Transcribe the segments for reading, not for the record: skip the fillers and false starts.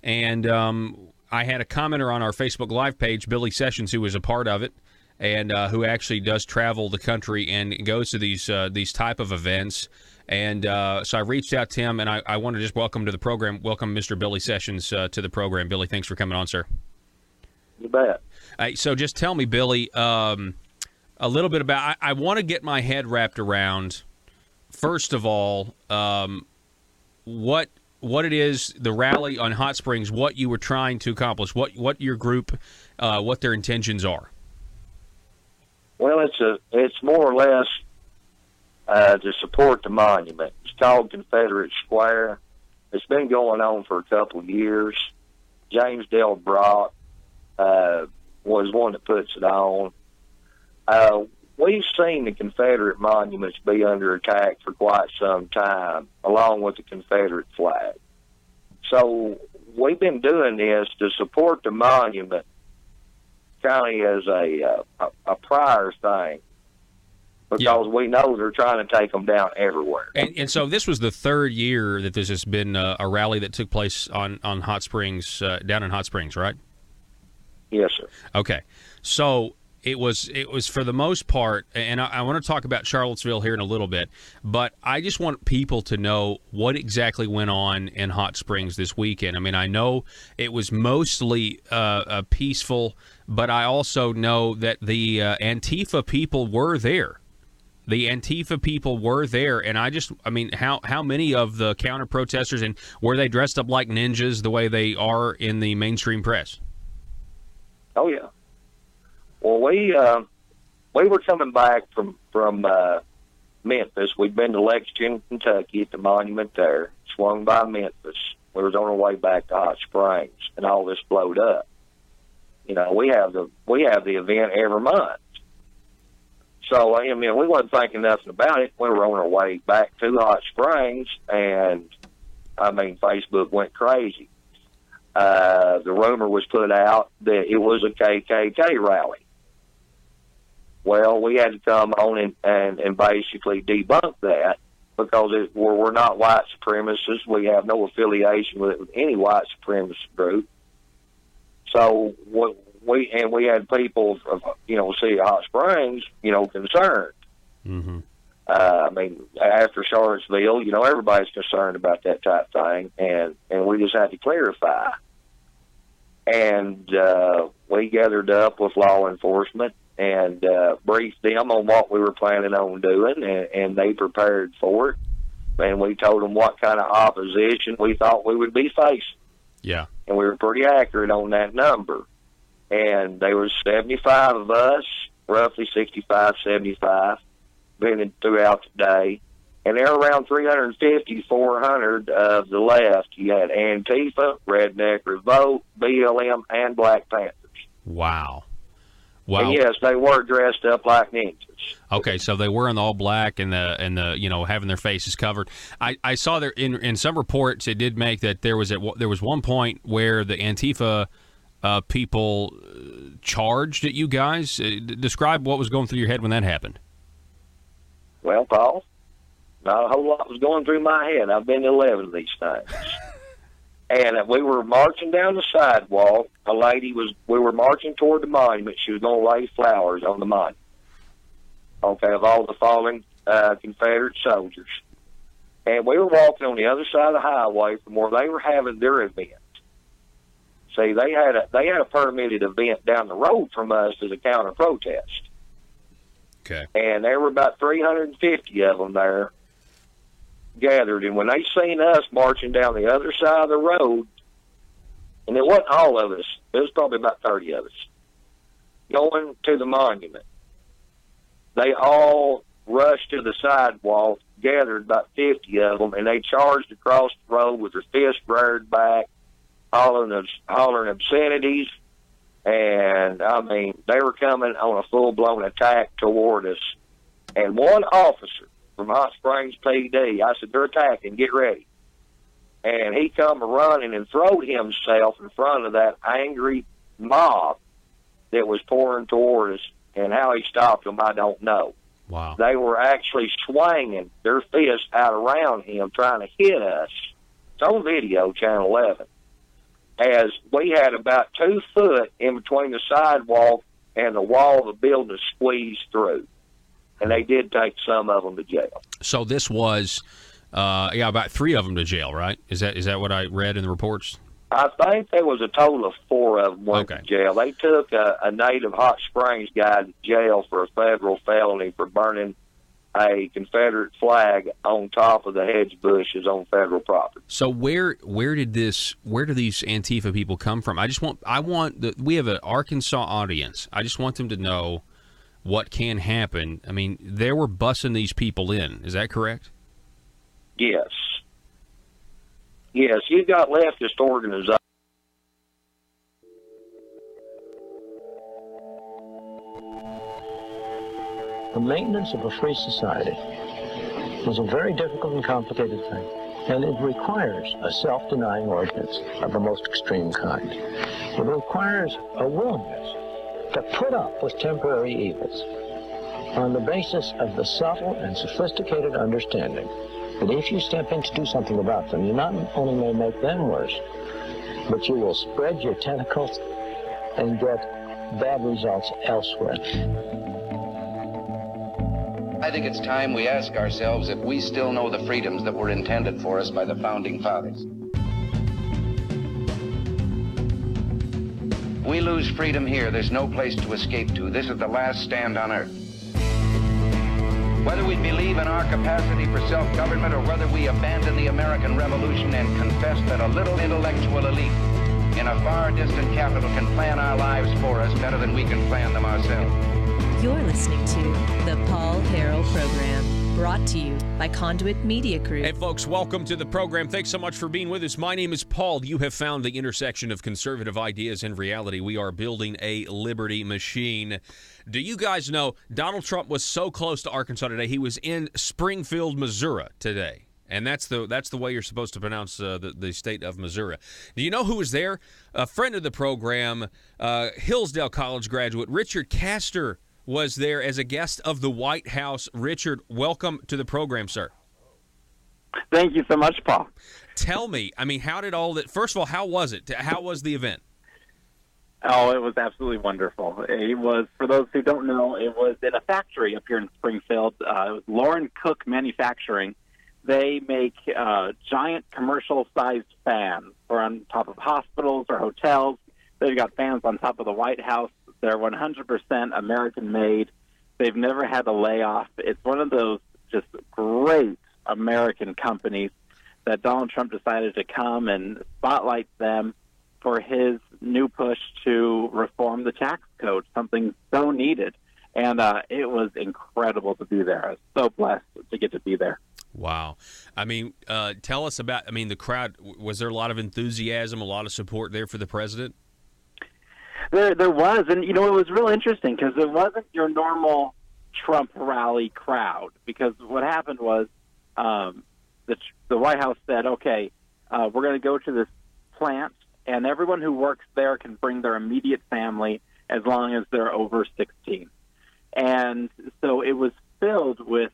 And I had a commenter on our Facebook Live page, Billy Sessions, who was a part of it, and who actually does travel the country and goes to these type of events. And so I reached out to him, and I want to just welcome to the program, welcome Mr. Billy Sessions to the program. Billy, thanks for coming on, sir. You bet. So just tell me, Billy, a little bit about, I want to get my head wrapped around, first of all, what it is, the rally on Hot Springs, what you were trying to accomplish, what your group, what their intentions are. Well, it's more or less to support the monument. It's called Confederate Square. It's been going on for a couple of years. James Dale Brock was one that puts it on. We've seen the Confederate monuments be under attack for quite some time, along with the Confederate flag. So we've been doing this to support the monument kind of as a prior thing, because we know they're trying to take them down everywhere. And so this was the third year that this has been a rally that took place on Hot Springs, down in Hot Springs, right? Yes, sir. Okay. So it was for the most part, and I want to talk about Charlottesville here in a little bit, but I just want people to know what exactly went on in Hot Springs this weekend. I mean, I know it was mostly peaceful, but I also know that the Antifa people were there. The Antifa people were there, and I mean, how many of the counter-protesters, and were they dressed up like ninjas the way they are in the mainstream press? Oh, yeah. Well, we were coming back from Memphis. We'd been to Lexington, Kentucky at the monument there, swung by Memphis. We was on our way back to Hot Springs, and all this blowed up. You know, we have the event every month. So, I mean, we wasn't thinking nothing about it. We were on our way back to Hot Springs, and, I mean, Facebook went crazy. The rumor was put out that it was a KKK rally. Well, we had to come on and basically debunk that, because we're not white supremacists. We have no affiliation with any white supremacist group. So we had people, see Hot Springs, concerned. Mm-hmm. I mean, after Charlottesville, everybody's concerned about that type of thing, and we just had to clarify. And we gathered up with law enforcement and briefed them on what we were planning on doing, and they prepared for it. And we told them what kind of opposition we thought we would be facing. Yeah. And we were pretty accurate on that number. And there was 75 of us, roughly 65, 75, been throughout the day. And there were around 350, 400 of the left. You had Antifa, Redneck Revolt, BLM, and Black Panthers. Wow. And yes, they were dressed up like ninjas. Okay, so they were in the all black and the having their faces covered. I saw there in some reports it did make that there was one point where the Antifa people charged at you guys. Describe what was going through your head when that happened. Well, Paul, not a whole lot was going through my head. I've been to 11 of these things. And we were marching down the sidewalk. We were marching toward the monument. She was going to lay flowers on the monument, of all the fallen Confederate soldiers. And we were walking on the other side of the highway from where they were having their event. See, they had a permitted event down the road from us as a counter-protest. Okay. And there were about 350 of them there gathered, and when they seen us marching down the other side of the road, and it wasn't all of us, it was probably about 30 of us, going to the monument, they all rushed to the sidewalk, gathered about 50 of them, and they charged across the road with their fists reared back, hollering obscenities, and, I mean, they were coming on a full-blown attack toward us. And one officer from Hot Springs PD, I said, they're attacking, get ready. And he come running and throwed himself in front of that angry mob that was pouring toward us, and how he stopped them, I don't know. Wow. They were actually swinging their fists out around him, trying to hit us. It's on video, Channel 11. as we had about 2 foot in between the sidewalk and the wall of the building squeezed through. And they did take some of them to jail. So this was, about 3 of them to jail, right? Is that what I read in the reports? I think there was a total of 4 of them went to jail. They took a native Hot Springs guy to jail for a federal felony for burning a Confederate flag on top of the hedge bushes on federal property. So where do these Antifa people come from? We have an Arkansas audience. I just want them to know what can happen. I mean, they were bussing these people in. Is that correct? Yes. Yes, you've got leftist organizations. The maintenance of a free society is a very difficult and complicated thing, and it requires a self-denying ordinance of the most extreme kind. It requires a willingness to put up with temporary evils on the basis of the subtle and sophisticated understanding that if you step in to do something about them, you not only may make them worse, but you will spread your tentacles and get bad results elsewhere. I think it's time we ask ourselves if we still know the freedoms that were intended for us by the Founding Fathers. We lose freedom here, there's no place to escape to. This is the last stand on earth. Whether we believe in our capacity for self-government or whether we abandon the American Revolution and confess that a little intellectual elite in a far distant capital can plan our lives for us better than we can plan them ourselves. You're listening to the Paul Harrell Program, brought to you by Conduit Media Group. Hey, folks, welcome to the program. Thanks so much for being with us. My name is Paul. You have found the intersection of conservative ideas and reality. We are building a liberty machine. Do you guys know Donald Trump was so close to Arkansas today? He was in Springfield, Missouri today. And that's the way you're supposed to pronounce the state of Missouri. Do you know who was there? A friend of the program, Hillsdale College graduate, Richard Castor, was there as a guest of the White House. Richard, welcome to the program, sir. Thank you so much, Paul. Tell me, how did all that, first of all, how was it? How was the event? Oh, it was absolutely wonderful. It was, for those who don't know, it was in a factory up here in Springfield. It was Lauren Cook Manufacturing. They make giant commercial-sized fans for on top of hospitals or hotels. They've got fans on top of the White House. They're 100% American-made. They've never had a layoff. It's one of those just great American companies that Donald Trump decided to come and spotlight them for his new push to reform the tax code, something so needed. And it was incredible to be there. I was so blessed to get to be there. Wow. Tell us about, the crowd. Was there a lot of enthusiasm, a lot of support there for the president? There was, and it was real interesting because it wasn't your normal Trump rally crowd. Because what happened was the White House said, "Okay, we're going to go to this plant, and everyone who works there can bring their immediate family as long as they're over 16." And so it was filled with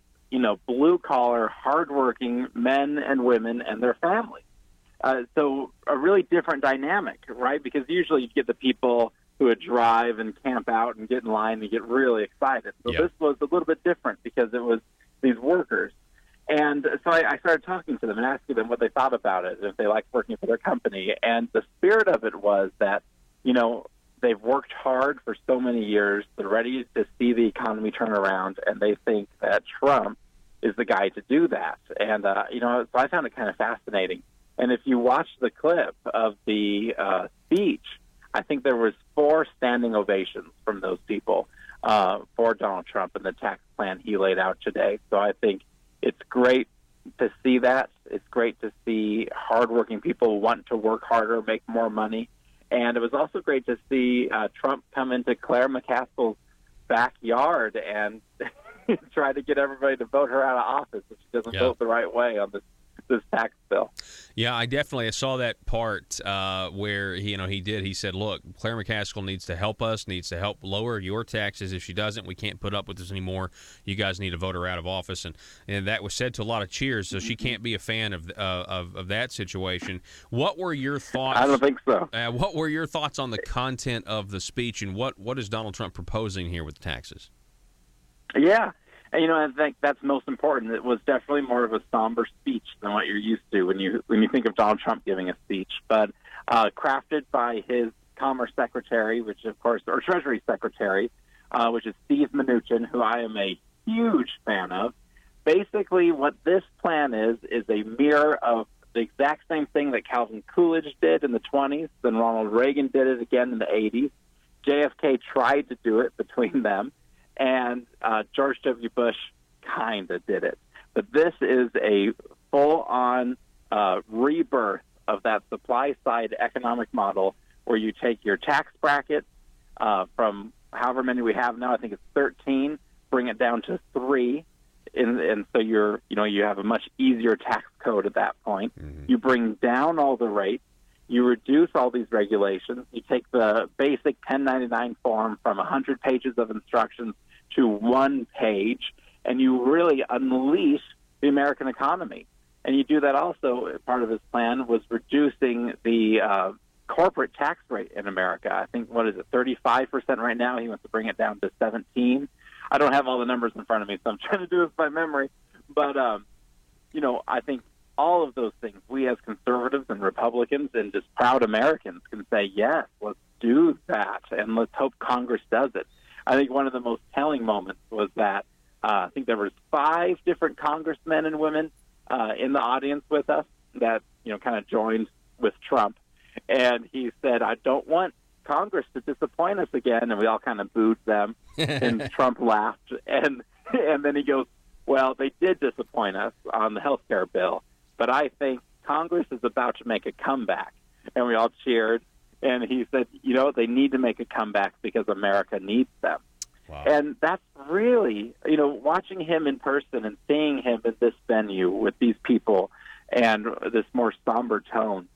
blue-collar, hardworking men and women and their families. So a really different dynamic, right? Because usually you get the people who would drive and camp out and get in line and get really excited. So This was a little bit different because it was these workers. And so I started talking to them and asking them what they thought about it, if they liked working for their company. And the spirit of it was that, they've worked hard for so many years. They're ready to see the economy turn around, and they think that Trump is the guy to do that. And, so I found it kind of fascinating. And if you watch the clip of the speech, I think there was 4 standing ovations from those people for Donald Trump and the tax plan he laid out today. So I think it's great to see that. It's great to see hardworking people want to work harder, make more money. And it was also great to see Trump come into Claire McCaskill's backyard and try to get everybody to vote her out of office if she doesn't vote the right way on this this tax bill. Yeah, I saw that part where he said, look, Claire McCaskill needs to help us, needs to help lower your taxes. If she doesn't, we can't put up with this anymore. You guys need to vote her out of office. And that was said to a lot of cheers, so she can't be a fan of that situation. What were your thoughts? I don't think so. What were your thoughts on the content of the speech, and what is Donald Trump proposing here with taxes? Yeah. And, I think that's most important. It was definitely more of a somber speech than what you're used to when you think of Donald Trump giving a speech. But crafted by his Commerce Secretary, or Treasury Secretary, which is Steve Mnuchin, who I am a huge fan of. Basically, what this plan is a mirror of the exact same thing that Calvin Coolidge did in the 20s, then Ronald Reagan did it again in the 80s. JFK tried to do it between them. And George W. Bush kind of did it. But this is a full-on rebirth of that supply-side economic model where you take your tax bracket from however many we have now, I think it's 13, bring it down to 3, and so you have a much easier tax code at that point. Mm-hmm. You bring down all the rates. You reduce all these regulations. You take the basic 1099 form from 100 pages of instructions to 1 page, and you really unleash the American economy. And you do that also, part of his plan was reducing the corporate tax rate in America. I think, 35% right now? He wants to bring it down to 17%. I don't have all the numbers in front of me, so I'm trying to do this by memory. But, I think all of those things, we as conservatives and Republicans and just proud Americans can say, yes, let's do that, and let's hope Congress does it. I think one of the most telling moments was that I think there was 5 different congressmen and women in the audience with us that, kind of joined with Trump. And he said, I don't want Congress to disappoint us again. And we all kind of booed them. And Trump laughed. And then he goes, well, they did disappoint us on the health care bill. But I think Congress is about to make a comeback. And we all cheered. And he said, they need to make a comeback because America needs them. Wow. And that's really, watching him in person and seeing him in this venue with these people and this more somber tone,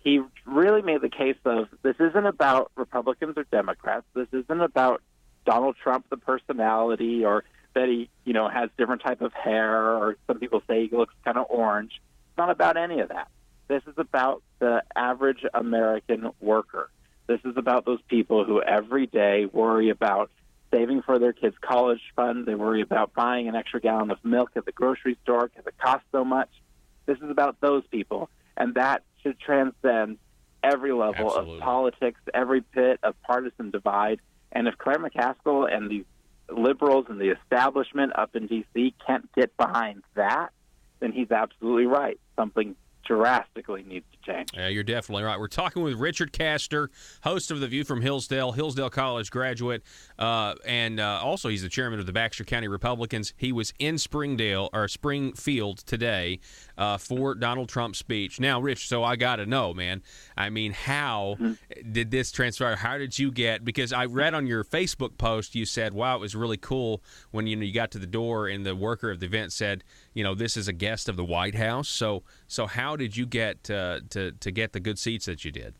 he really made the case of this isn't about Republicans or Democrats. This isn't about Donald Trump, the personality, or that he, has different type of hair, or some people say he looks kind of orange. It's not about any of that. This is about the average American worker. This is about those people who every day worry about saving for their kids' college fund. They worry about buying an extra gallon of milk at the grocery store because it costs so much. This is about those people, and that should transcend every level Absolutely. Of politics, every bit of partisan divide. And if Claire McCaskill and these liberals and the establishment up in D.C. can't get behind that, then he's absolutely right. Something drastically needs to change. Yeah, you're definitely right. We're talking with Richard Castor, host of The View from Hillsdale College graduate, and also he's the chairman of the Baxter County Republicans. He was in Springfield today for Donald Trump's speech. Now, Rich, so I got to know, man, I mean, how did this transpire? How did you get, because I read on your Facebook post, you said, wow, it was really cool when you got to the door and the worker of the event said, this is a guest of the White House. So how did you get to get the good seats that you did?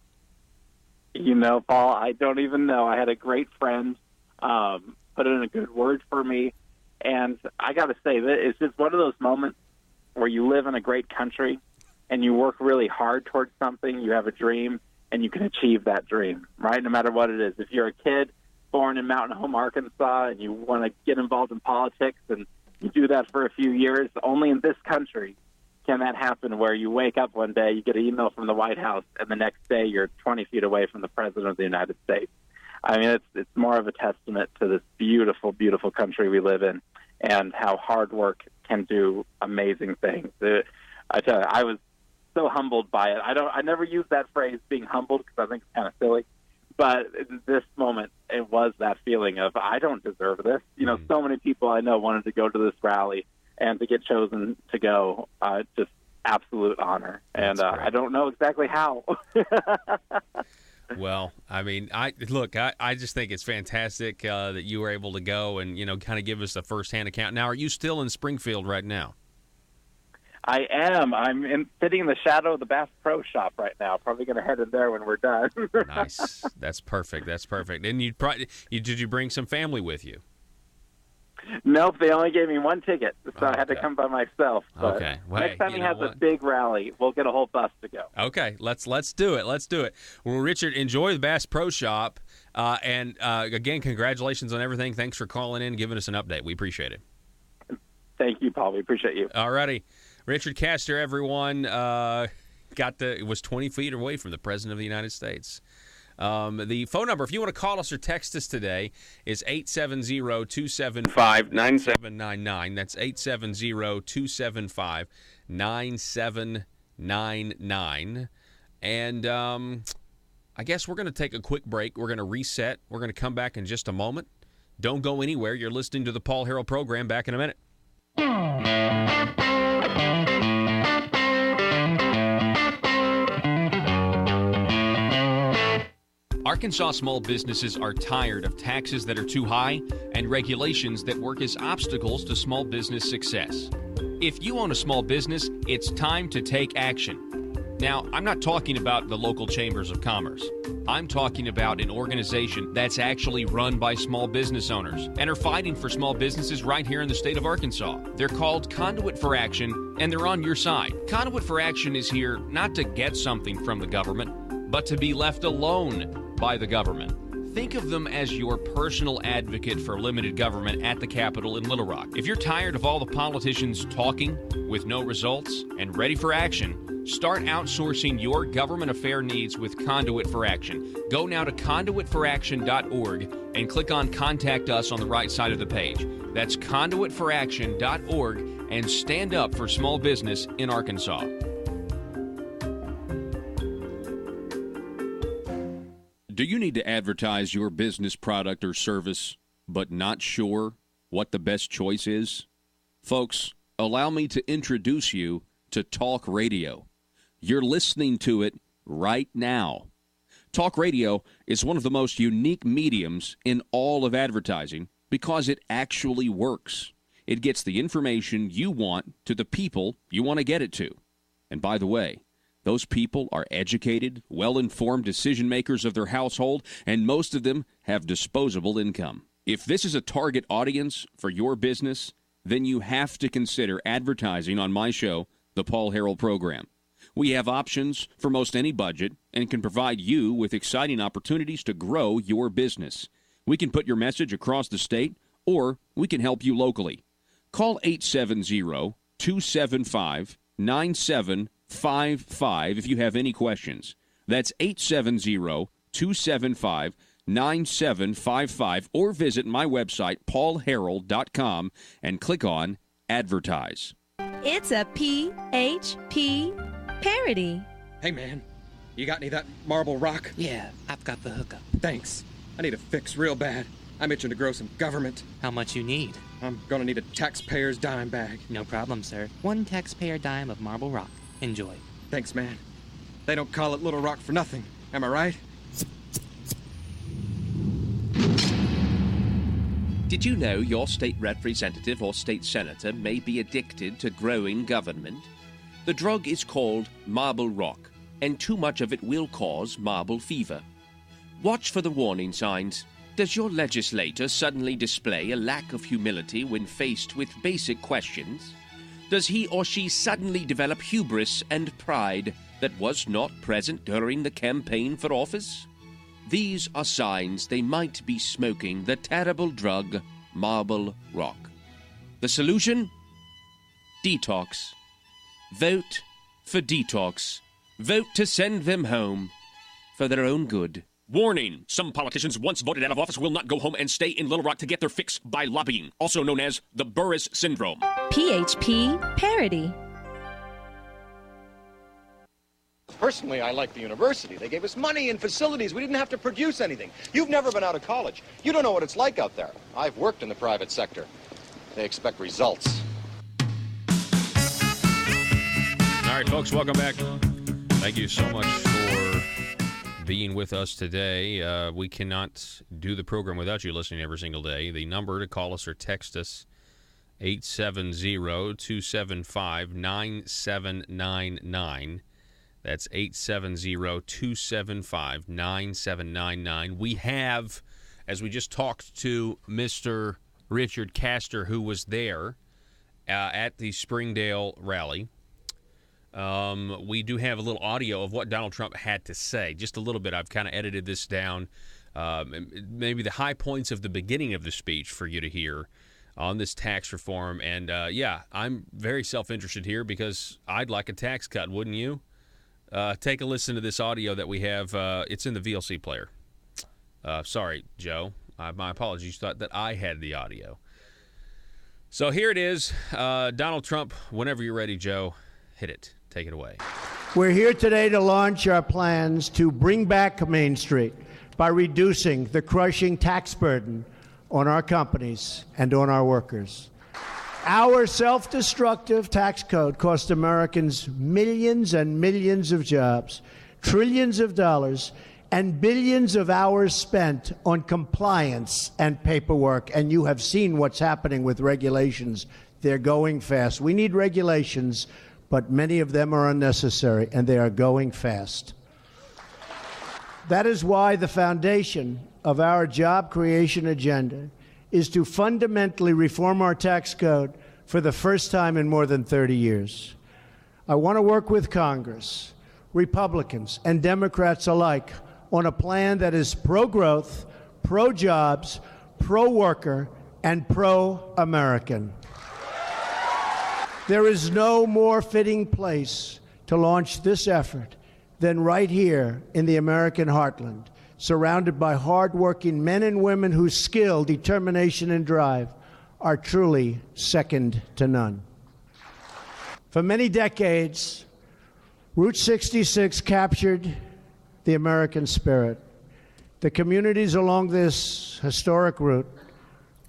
Paul, I don't even know. I had a great friend put in a good word for me, and I got to say that it's just one of those moments where you live in a great country and you work really hard towards something. You have a dream, and you can achieve that dream, right? No matter what it is. If you're a kid born in Mountain Home, Arkansas, and you want to get involved in politics, and you do that for a few years, only in this country can that happen, where you wake up one day, you get an email from the White House, and the next day you're 20 feet away from the President of the United States. I mean, it's more of a testament to this beautiful, beautiful country we live in and how hard work can do amazing things. I tell you, I was so humbled by it. I never use that phrase, being humbled, because I think it's kind of silly. But in this moment, it was that feeling of, I don't deserve this. So many people I know wanted to go to this rally, and to get chosen to go, just absolute honor. And I don't know exactly how. Well, I mean, I just think it's fantastic that you were able to go and, kind of give us a firsthand account. Now, are you still in Springfield right now? I am. Sitting in the shadow of the Bass Pro Shop right now. Probably going to head in there when we're done. Nice. That's perfect. And did you bring some family with you? Nope, they only gave me one ticket, so I had to come by myself. But okay. Well, next time he has a big rally, we'll get a whole bus to go. Okay, let's do it. Let's do it. Well, Richard, enjoy the Bass Pro Shop, and again, congratulations on everything. Thanks for calling in and giving us an update. We appreciate it. Thank you, Paul. We appreciate you. All righty. Richard Castor, everyone, was 20 feet away from the President of the United States. The phone number, if you want to call us or text us today, is 870-275-9799. That's 870-275-9799. And I guess we're going to take a quick break. We're going to reset. We're going to come back in just a moment. Don't go anywhere. You're listening to the Paul Harrell program. Back in a minute. Arkansas small businesses are tired of taxes that are too high and regulations that work as obstacles to small business success. If you own a small business, it's time to take action. Now, I'm not talking about the local chambers of commerce. I'm talking about an organization that's actually run by small business owners and are fighting for small businesses right here in the state of Arkansas. They're called Conduit for Action, and they're on your side. Conduit for Action is here not to get something from the government, but to be left alone by the government. Think of them as your personal advocate for limited government at the Capitol in Little Rock. If you're tired of all the politicians talking with no results and ready for action, start outsourcing your government affair needs with Conduit for Action. Go now to conduitforaction.org and click on Contact Us on the right side of the page. That's conduitforaction.org, and stand up for small business in Arkansas. Do you need to advertise your business product or service, but not sure what the best choice is? Folks, allow me to introduce you to talk radio. You're listening to it right now. Talk radio is one of the most unique mediums in all of advertising because it actually works. It gets the information you want to the people you want to get it to. And by the way, those people are educated, well-informed decision makers of their household, and most of them have disposable income. If this is a target audience for your business, then you have to consider advertising on my show, The Paul Harrell Program. We have options for most any budget and can provide you with exciting opportunities to grow your business. We can put your message across the state, or we can help you locally. Call 870-275-9755 if you have any questions. That's 870-275-9755, or visit my website, paulharrell.com, and click on Advertise. It's a PHP parody. Hey, man, you got any of that marble rock? Yeah, I've got the hookup. Thanks. I need a fix real bad. I'm itching to grow some government. How much you need? I'm gonna need a taxpayer's dime bag. No problem, sir. 1 taxpayer dime of marble rock. Enjoy. Thanks, man. They don't call it Little Rock for nothing. Am I right? Did you know your state representative or state senator may be addicted to growing government? The drug is called marble rock, and too much of it will cause marble fever. Watch for the warning signs. Does your legislator suddenly display a lack of humility when faced with basic questions? Does he or she suddenly develop hubris and pride that was not present during the campaign for office? These are signs they might be smoking the terrible drug, marble rock. The solution? Detox. Vote for detox. Vote to send them home for their own good. Warning! Some politicians once voted out of office will not go home and stay in Little Rock to get their fix by lobbying, also known as the Burris Syndrome. PHP parody. Personally, I like the university. They gave us money and facilities. We didn't have to produce anything. You've never been out of college. You don't know what it's like out there. I've worked in the private sector. They expect results. All right, folks, welcome back. Thank you so much for being with us today. We cannot do the program without you listening every single day. The number to call us or text us 870-275-9799. That's 870-275-9799. We have, as we just talked to Mr. Richard Castor, who was there at the Springdale rally, we do have a little audio of what Donald Trump had to say. Just a little bit. I've kind of edited this down. Maybe the high points of the beginning of the speech for you to hear on this tax reform. And, I'm very self-interested here because I'd like a tax cut, wouldn't you? Take a listen to this audio that we have. It's in the VLC player. Sorry, Joe. My apologies. Thought that I had the audio. So here it is. Donald Trump, whenever you're ready, Joe, hit it. Take it away. We're here today to launch our plans to bring back Main Street by reducing the crushing tax burden on our companies and on our workers. Our self-destructive tax code cost Americans millions and millions of jobs, trillions of dollars, and billions of hours spent on compliance and paperwork. And you have seen what's happening with regulations. They're going fast. We need regulations, but many of them are unnecessary, and they are going fast. That is why the foundation of our job creation agenda is to fundamentally reform our tax code for the first time in more than 30 years. I want to work with Congress, Republicans, and Democrats alike on a plan that is pro-growth, pro-jobs, pro-worker, and pro-American. There is no more fitting place to launch this effort than right here in the American heartland, surrounded by hardworking men and women whose skill, determination, and drive are truly second to none. For many decades, Route 66 captured the American spirit. The communities along this historic route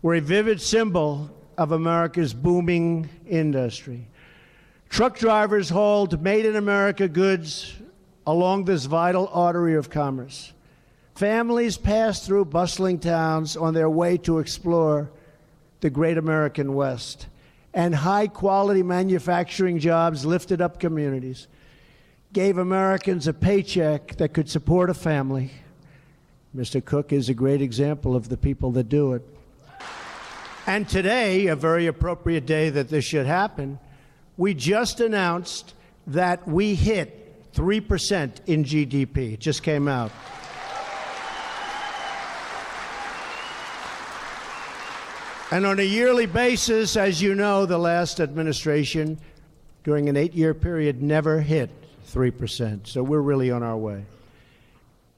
were a vivid symbol of America's booming industry. Truck drivers hauled made-in-America goods along this vital artery of commerce. Families passed through bustling towns on their way to explore the great American West. And high-quality manufacturing jobs lifted up communities, gave Americans a paycheck that could support a family. Mr. Cook is a great example of the people that do it. And today, a very appropriate day that this should happen, we just announced that we hit 3% in GDP. It just came out. And on a yearly basis, as you know, the last administration, during an 8-year period, never hit 3%. So we're really on our way.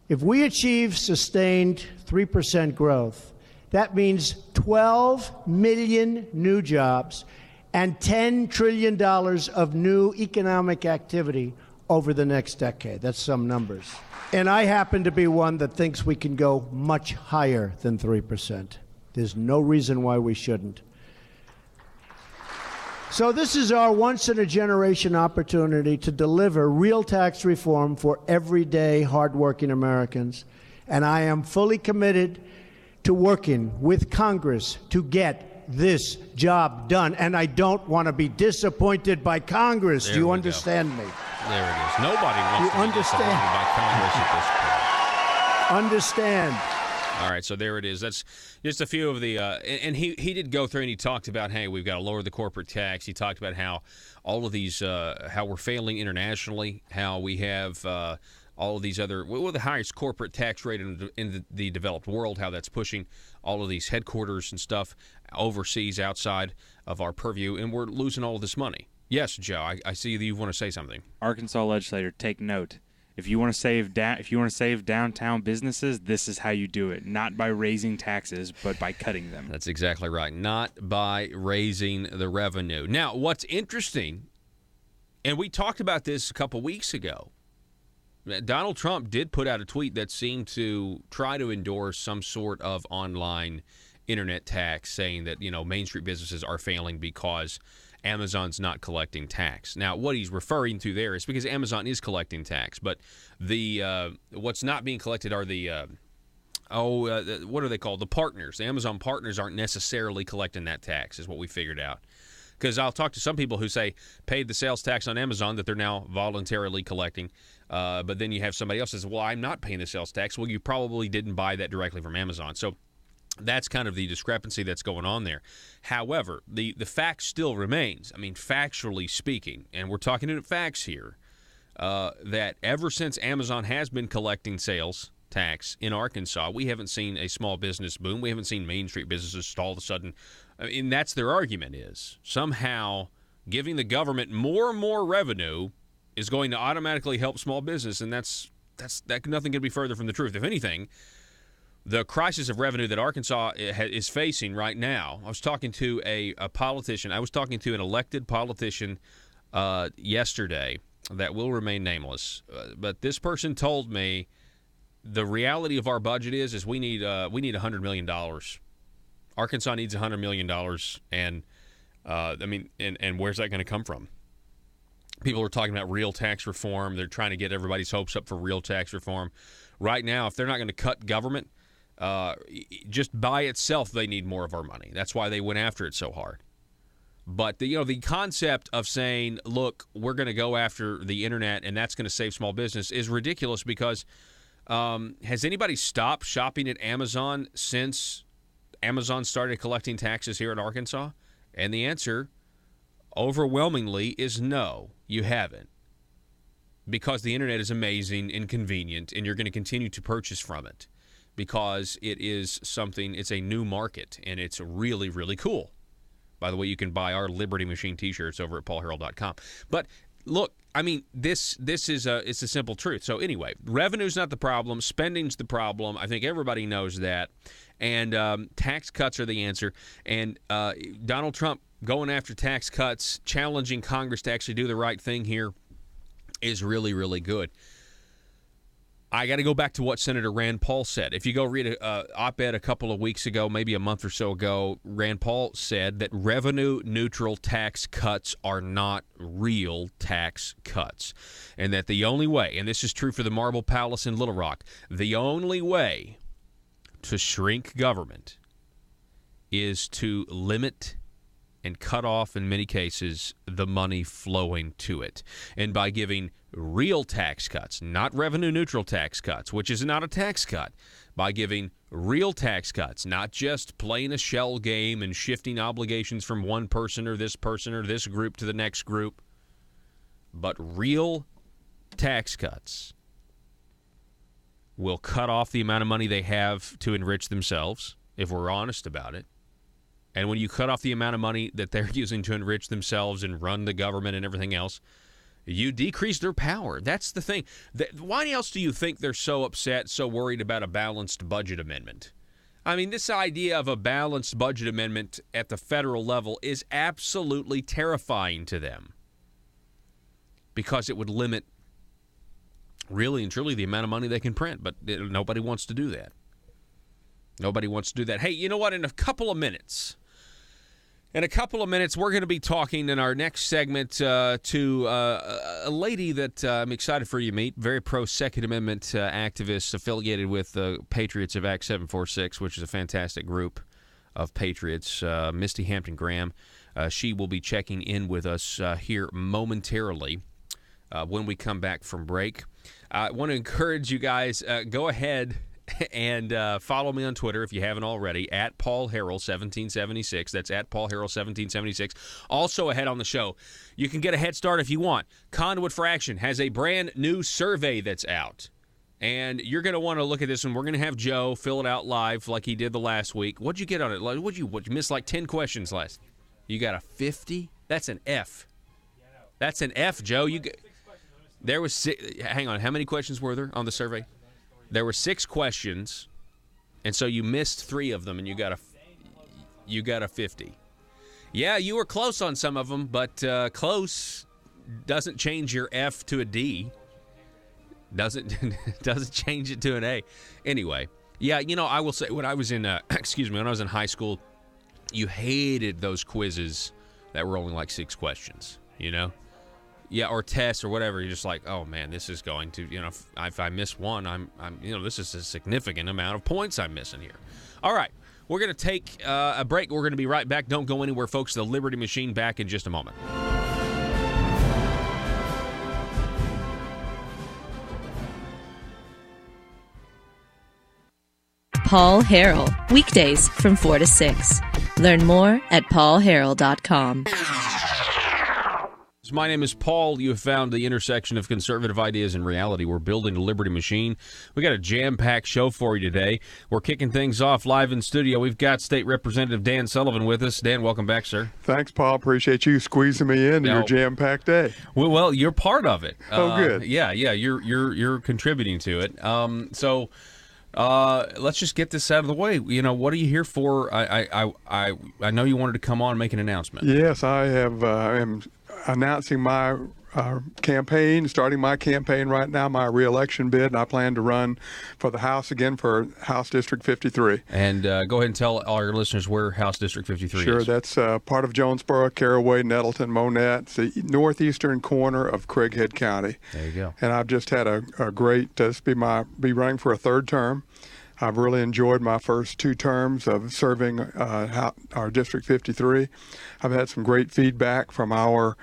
If we achieve sustained 3% growth, that means 12 million new jobs and $10 trillion of new economic activity over the next decade. That's some numbers. And I happen to be one that thinks we can go much higher than 3%. There's no reason why we shouldn't. So this is our once-in-a-generation opportunity to deliver real tax reform for everyday, hardworking Americans. And I am fully committed to working with Congress to get this job done. And I don't want to be disappointed by Congress. Do you understand me? There it is. Nobody wants to be disappointed by Congress at this point. Understand. All right, so there it is. That's just a few of the and he did go through and he talked about, hey, we've got to lower the corporate tax. He talked about how all of these, how we're failing internationally, how we have all of these other, well, the highest corporate tax rate in the developed world, how that's pushing all of these headquarters and stuff overseas outside of our purview, and we're losing all of this money. Yes, Joe, I see that you want to say something. Arkansas legislator, take note. If you want to save downtown businesses, this is how you do it. Not by raising taxes, but by cutting them. That's exactly right. Not by raising the revenue. Now, what's interesting, and we talked about this a couple weeks ago, Donald Trump did put out a tweet that seemed to try to endorse some sort of online internet tax, saying that, Main Street businesses are failing because Amazon's not collecting tax. Now, what he's referring to there is because Amazon is collecting tax, but the what's not being collected are the what are they called? The partners. The Amazon partners aren't necessarily collecting that tax, is what we figured out. Because I'll talk to some people who say paid the sales tax on Amazon that they're now voluntarily collecting. But then you have somebody else says, well, I'm not paying the sales tax. Well, you probably didn't buy that directly from Amazon. So that's kind of the discrepancy that's going on there. However, the fact still remains. I mean, factually speaking, and we're talking in facts here, that ever since Amazon has been collecting sales tax in Arkansas, we haven't seen a small business boom. We haven't seen Main Street businesses all of a sudden. I mean, that's their argument is somehow giving the government more and more revenue is going to automatically help small business, and that nothing could be further from the truth. If anything, the crisis of revenue that Arkansas is facing right now, I was talking to a politician. I was talking to an elected politician yesterday that will remain nameless, but this person told me the reality of our budget is we need $100 million. Arkansas needs $100 million, and and where's that going to come from? People are talking about real tax reform. They're trying to get everybody's hopes up for real tax reform. Right now, if they're not going to cut government, just by itself, they need more of our money. That's why they went after it so hard. But the concept of saying, look, we're going to go after the internet and that's going to save small business is ridiculous because has anybody stopped shopping at Amazon since Amazon started collecting taxes here in Arkansas? And the answer, overwhelmingly, is no, you haven't. Because the internet is amazing and convenient, and you're going to continue to purchase from it because it's a new market, and it's really, really cool. By the way, you can buy our Liberty Machine t-shirts over at paulharrell.com. But look, I mean, it's a simple truth. So anyway, revenue's not the problem. Spending's the problem. I think everybody knows that. And tax cuts are the answer. And Donald Trump going after tax cuts, challenging Congress to actually do the right thing here is really, really good. I got to go back to what Senator Rand Paul said. If you go read an op-ed a couple of weeks ago, maybe a month or so ago, Rand Paul said that revenue-neutral tax cuts are not real tax cuts. And that the only way, and this is true for the Marble Palace in Little Rock, the only way to shrink government is to limit and cut off, in many cases, the money flowing to it. And by giving real tax cuts, not revenue-neutral tax cuts, which is not a tax cut, by giving real tax cuts, not just playing a shell game and shifting obligations from one person or this group to the next group, but real tax cuts will cut off the amount of money they have to enrich themselves, if we're honest about it. And when you cut off the amount of money that they're using to enrich themselves and run the government and everything else, you decrease their power. That's the thing. Why else do you think they're so upset, so worried about a balanced budget amendment? I mean, this idea of a balanced budget amendment at the federal level is absolutely terrifying to them because it would limit really and truly the amount of money they can print, but nobody wants to do that. Nobody wants to do that. Hey, you know what? In a couple of minutes, we're going to be talking in our next segment to a lady that I'm excited for you to meet, very pro-Second Amendment activist affiliated with the Patriots of Act 746, which is a fantastic group of patriots, Misty Hampton Graham. She will be checking in with us here momentarily when we come back from break. I want to encourage you guys, go ahead and follow me on Twitter if you haven't already, at Paul Harrell 1776. That's at Paul Harrell 1776. Also ahead on the show, you can get a head start if you want. Conduit for Action has a brand new survey that's out. And you're going to want to look at this, and we're going to have Joe fill it out live like he did the last week. What'd you get on it? What'd you miss like 10 questions last? You got a 50? That's an F. That's an F, Joe. There was hang on, how many questions were there on the survey? There were 6 questions, and so you missed 3 of them, and you got a 50. Yeah, you were close on some of them, but close doesn't change your F to a D. Doesn't change it to an A. Anyway, yeah, I will say when I was in when I was in high school, you hated those quizzes that were only like 6 questions. Yeah, or tests or whatever. You're just like, oh man, this is going to, if I miss one, I'm this is a significant amount of points I'm missing here. All right, we're going to take a break. We're going to be right back. Don't go anywhere, folks. The Liberty Machine back in just a moment. Paul Harrell, weekdays from 4 to 6. Learn more at paulharrell.com. My name is Paul. You have found the intersection of conservative ideas and reality. We're building the Liberty Machine. We got a jam-packed show for you today. We're kicking things off live in studio. We've got State Representative Dan Sullivan with us. Dan, welcome back, sir. Thanks, Paul. Appreciate you squeezing me into your jam-packed day. Well, you're part of it. Oh, good. Yeah. You're contributing to it. Let's just get this out of the way. What are you here for? I know you wanted to come on and make an announcement. Yes, I have. Am announcing my campaign, starting my campaign right now, my re-election bid, and I plan to run for the House again for House District 53. And go ahead and tell all your listeners where House District 53 is. Sure, that's part of Jonesboro, Caraway, Nettleton, Monette. It's the northeastern corner of Craighead County. There you go. And I've just had a great, be running for a third term. I've really enjoyed my first 2 terms of serving our District 53. I've had some great feedback from our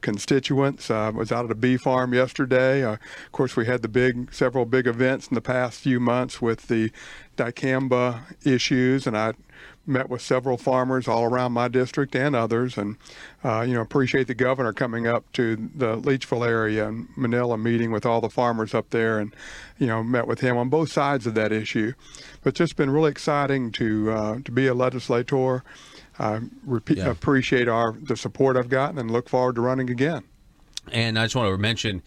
constituents. I was out at a bee farm yesterday. Of course, we had several big events in the past few months with the dicamba issues, and I met with several farmers all around my district and others, and appreciate the governor coming up to the Leachville area and Manila, meeting with all the farmers up there, and met with him on both sides of that issue. But it's just been really exciting to be a legislator. I appreciate the support I've gotten and look forward to running again. And I just want to mention,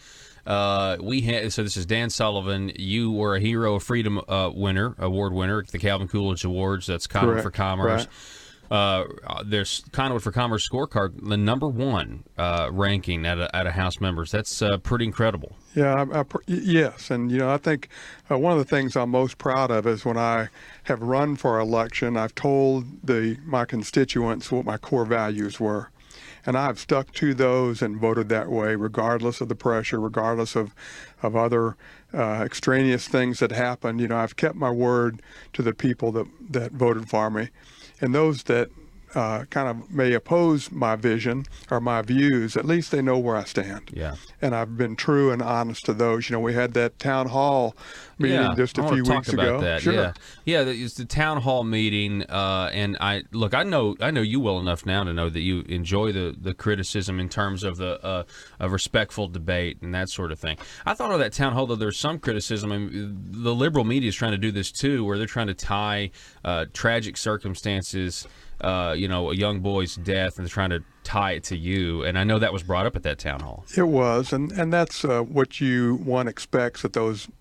so this is Dan Sullivan. You were a Hero of Freedom award winner at the Calvin Coolidge Awards. That's Conduit for Commerce. There's Conduit for Commerce scorecard, the number 1 ranking out of House members. That's pretty incredible. Yeah, yes, and I think one of the things I'm most proud of is when I have run for election, I've told my constituents what my core values were. And I've stuck to those and voted that way, regardless of the pressure, regardless of other extraneous things that happen. I've kept my word to the people that voted for me. And those that kind of may oppose my vision or my views, at least they know where I stand. Yeah. And I've been true and honest to those. We had that town hall meeting just a few weeks ago. That. Sure. Yeah. It's the town hall meeting, and I know you well enough now to know that you enjoy the criticism in terms of a respectful debate and that sort of thing. I thought of that town hall, though there's some criticism. I mean, the liberal media is trying to do this too, where they're trying to tie tragic circumstances, a young boy's death, and they're trying to tie it to you. And I know that was brought up at that town hall. It was, and that's what one expects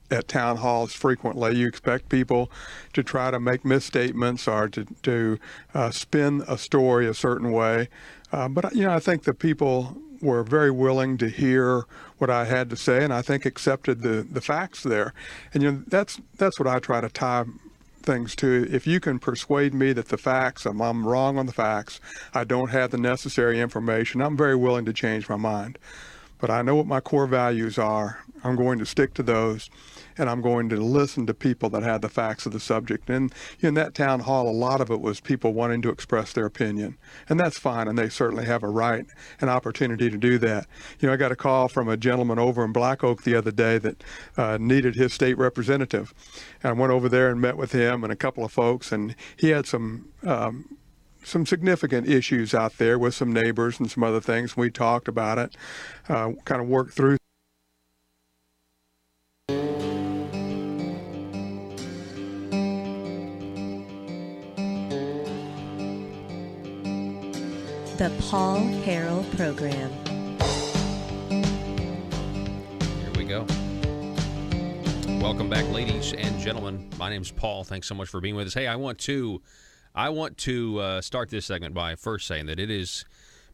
at town halls frequently. You expect people to try to make misstatements or to spin a story a certain way. But I think the people were very willing to hear what I had to say, and I think accepted the facts there. And that's what I try to tie things to. If you can persuade me that the facts, I'm wrong on the facts, I don't have the necessary information, I'm very willing to change my mind. But I know what my core values are. I'm going to stick to those, and I'm going to listen to people that have the facts of the subject. And in that town hall, a lot of it was people wanting to express their opinion, and that's fine, and they certainly have a right and opportunity to do that. I got a call from a gentleman over in Black Oak the other day that needed his state representative, and I went over there and met with him and a couple of folks, and he had some significant issues out there with some neighbors and some other things. We talked about it, kind of worked through. The Paul Harrell Program. Here we go. Welcome back, ladies and gentlemen. My name's Paul. Thanks so much for being with us. Hey, I want to start this segment by first saying that it is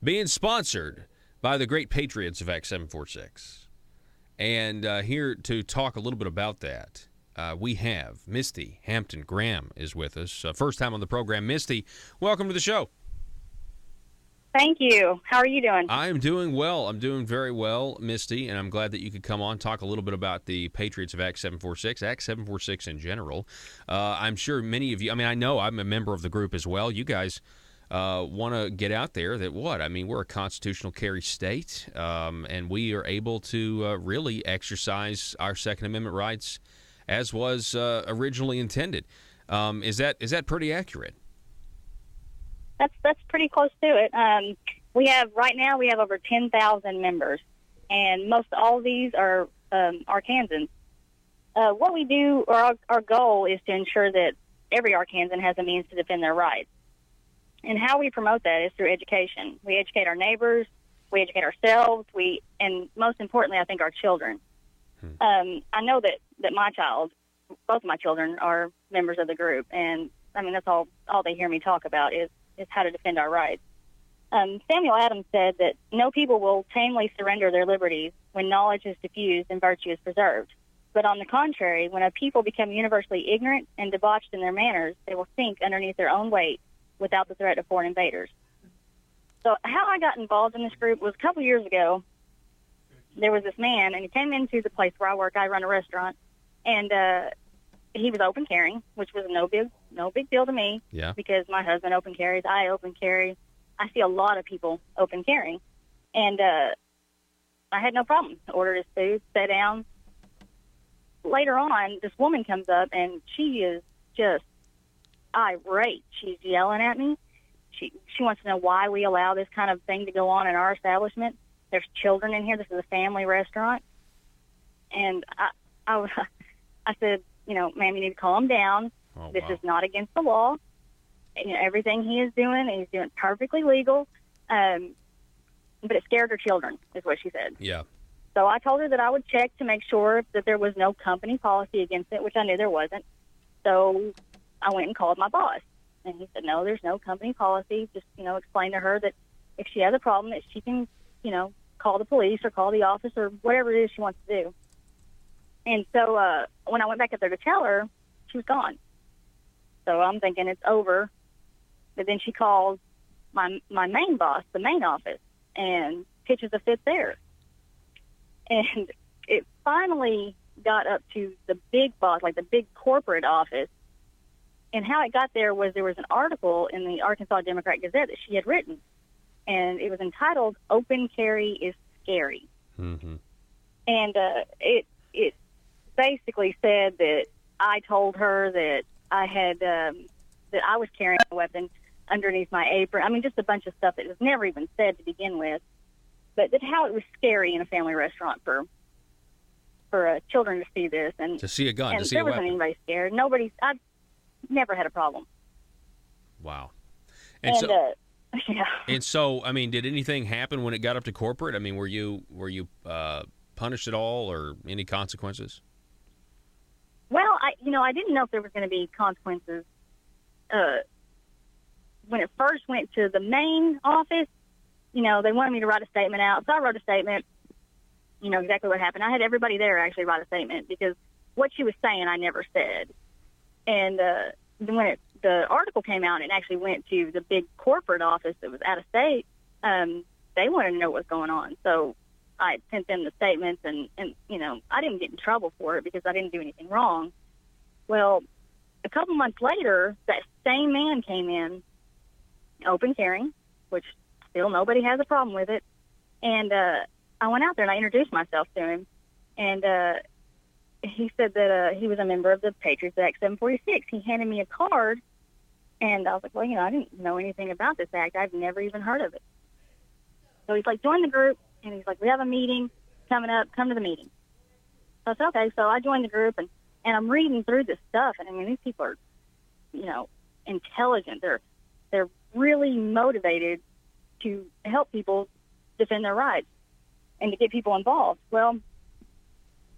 being sponsored by the great patriots of Act 746. And here to talk a little bit about that, we have Misty Hampton Graham is with us. First time on the program. Misty, welcome to the show. Thank you. How are you doing? I'm doing well. I'm doing very well, Misty, and I'm glad that you could come on, talk a little bit about the Patriots of Act 746, Act 746 in general. I'm sure many of you, I know I'm a member of the group as well. You guys want to get out there that we're a constitutional carry state, and we are able to really exercise our Second Amendment rights as was originally intended. Is that pretty accurate? That's pretty close to it. Right now we have over 10,000 members, and most all of these are Arkansans. What we do, or our goal, is to ensure that every Arkansan has a means to defend their rights. And how we promote that is through education. We educate our neighbors, we educate ourselves, and most importantly, I think our children. I know that both of my children are members of the group, and that's all they hear me talk about is how to defend our rights. Samuel Adams said that no people will tamely surrender their liberties when knowledge is diffused and virtue is preserved. But on the contrary, when a people become universally ignorant and debauched in their manners, they will sink underneath their own weight without the threat of foreign invaders. So how I got involved in this group was a couple years ago. There was this man, and he came into the place where I work. I run a restaurant, and he was open carrying, which was no big deal to me. Yeah. Because my husband open carries, I open carry. I see a lot of people open carrying, and I had no problem. Ordered his food, sat down. Later on, this woman comes up, and she is just irate. She's yelling at me. She wants to know why we allow this kind of thing to go on in our establishment. There's children in here. This is a family restaurant. And I said, ma'am, you need to calm down. This is not against the law. Everything he's doing perfectly legal. But it scared her children, is what she said. Yeah. So I told her that I would check to make sure that there was no company policy against it, which I knew there wasn't. So I went and called my boss. And he said, no, there's no company policy. Just, explain to her that if she has a problem, that she can, call the police or call the office or whatever it is she wants to do. And so when I went back up there to tell her, she was gone. So I'm thinking it's over. But then she calls my main boss, the main office, and pitches a fit there. And it finally got up to the big boss, like the big corporate office. And how it got there was an article in the Arkansas Democrat Gazette that she had written. And it was entitled, "Open Carry is Scary." Mm-hmm. And it basically said that I told her that I had that I was carrying a weapon underneath my apron. Just a bunch of stuff that was never even said to begin with. But that how it was scary in a family restaurant for children to see this and to see a gun, to see there a wasn't weapon. Anybody scared. I've never had a problem. Wow. And yeah. And so, did anything happen when it got up to corporate? Were you punished at all, or any consequences? Well, I didn't know if there was going to be consequences. When it first went to the main office, they wanted me to write a statement out. So I wrote a statement, exactly what happened. I had everybody there actually write a statement because what she was saying I never said. And when the article came out and it actually went to the big corporate office that was out of state, they wanted to know what was going on. So I sent them the statements, and I didn't get in trouble for it because I didn't do anything wrong. Well, a couple months later, that same man came in, open carrying, which still nobody has a problem with it. And I went out there and I introduced myself to him. And he said that he was a member of the Patriots Act 746. He handed me a card, and I was like, well, I didn't know anything about this act. I've never even heard of it. So he's like, join the group. And he's like, we have a meeting coming up. Come to the meeting. So I said, okay. So I joined the group, and I'm reading through this stuff. And these people are, intelligent. They're really motivated to help people defend their rights and to get people involved. Well,